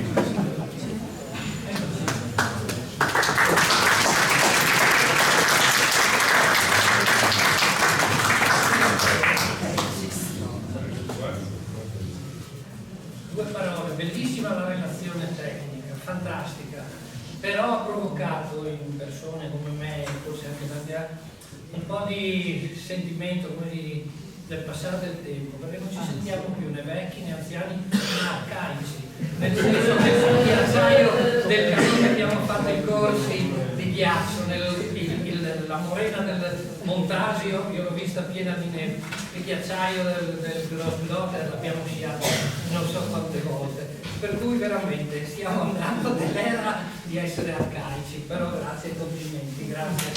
Due parole, bellissima la relazione tecnica, fantastica, però ha provocato in persone come me, forse anche tanti altri, un po' di sentimento così del passare del tempo, perché non ci sentiamo più né vecchi né anziani né arcaici, nel senso che sul ghiacciaio del cammino abbiamo fatto i corsi di ghiaccio, la morena del Montasio, io l'ho vista piena di neve, il ghiacciaio del Grossblogger l'abbiamo sciato non so quante volte, per cui veramente stiamo andando dell'era di essere arcaici, però grazie ai complimenti, grazie.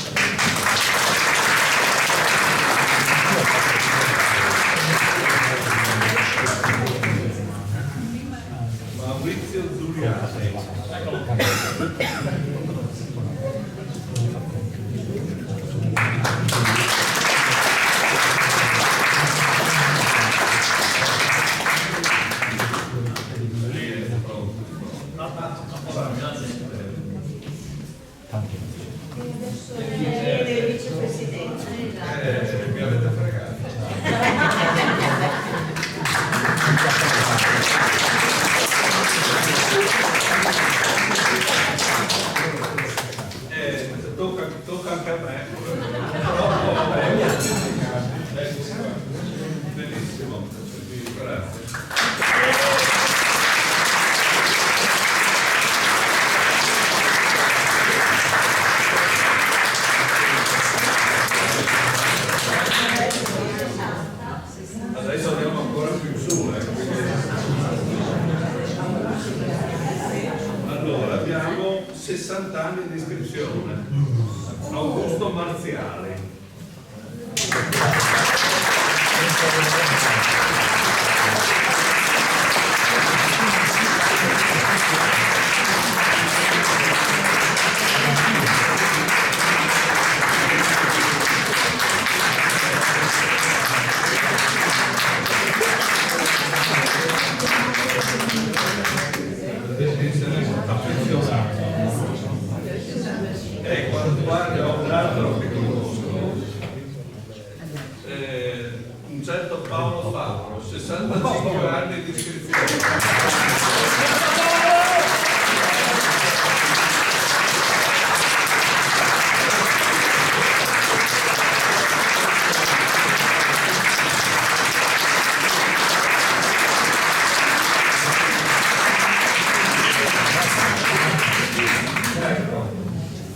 Maurizio Giuliani. Mi avete fregato. Tocca anche a me. Benissimo, grazie. Adesso andiamo ancora più in su. Allora, abbiamo 60 anni di iscrizione. Augusto Marziali. E quando guardo ho un altro che conosco, un certo Paolo Favro, 65 anni di iscrizione.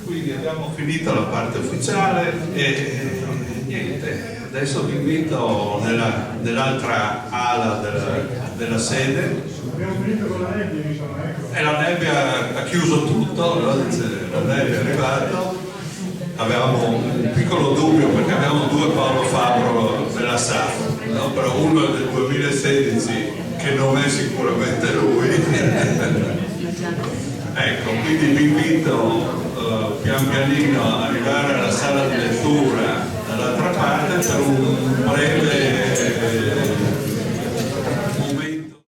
Quindi abbiamo finito la parte ufficiale e niente, adesso vi invito nell'altra ala della sede Abbiamo finito con la nebbia, diciamo, ecco. E la nebbia ha chiuso tutto, no? La nebbia è arrivata. Avevamo un piccolo dubbio perché avevamo 2 Paolo Fabro nella SAF, no? Però uno è del 2016 che non è sicuramente lui. Ecco, quindi vi invito pian pianino ad arrivare alla sala di lettura dall'altra parte per un breve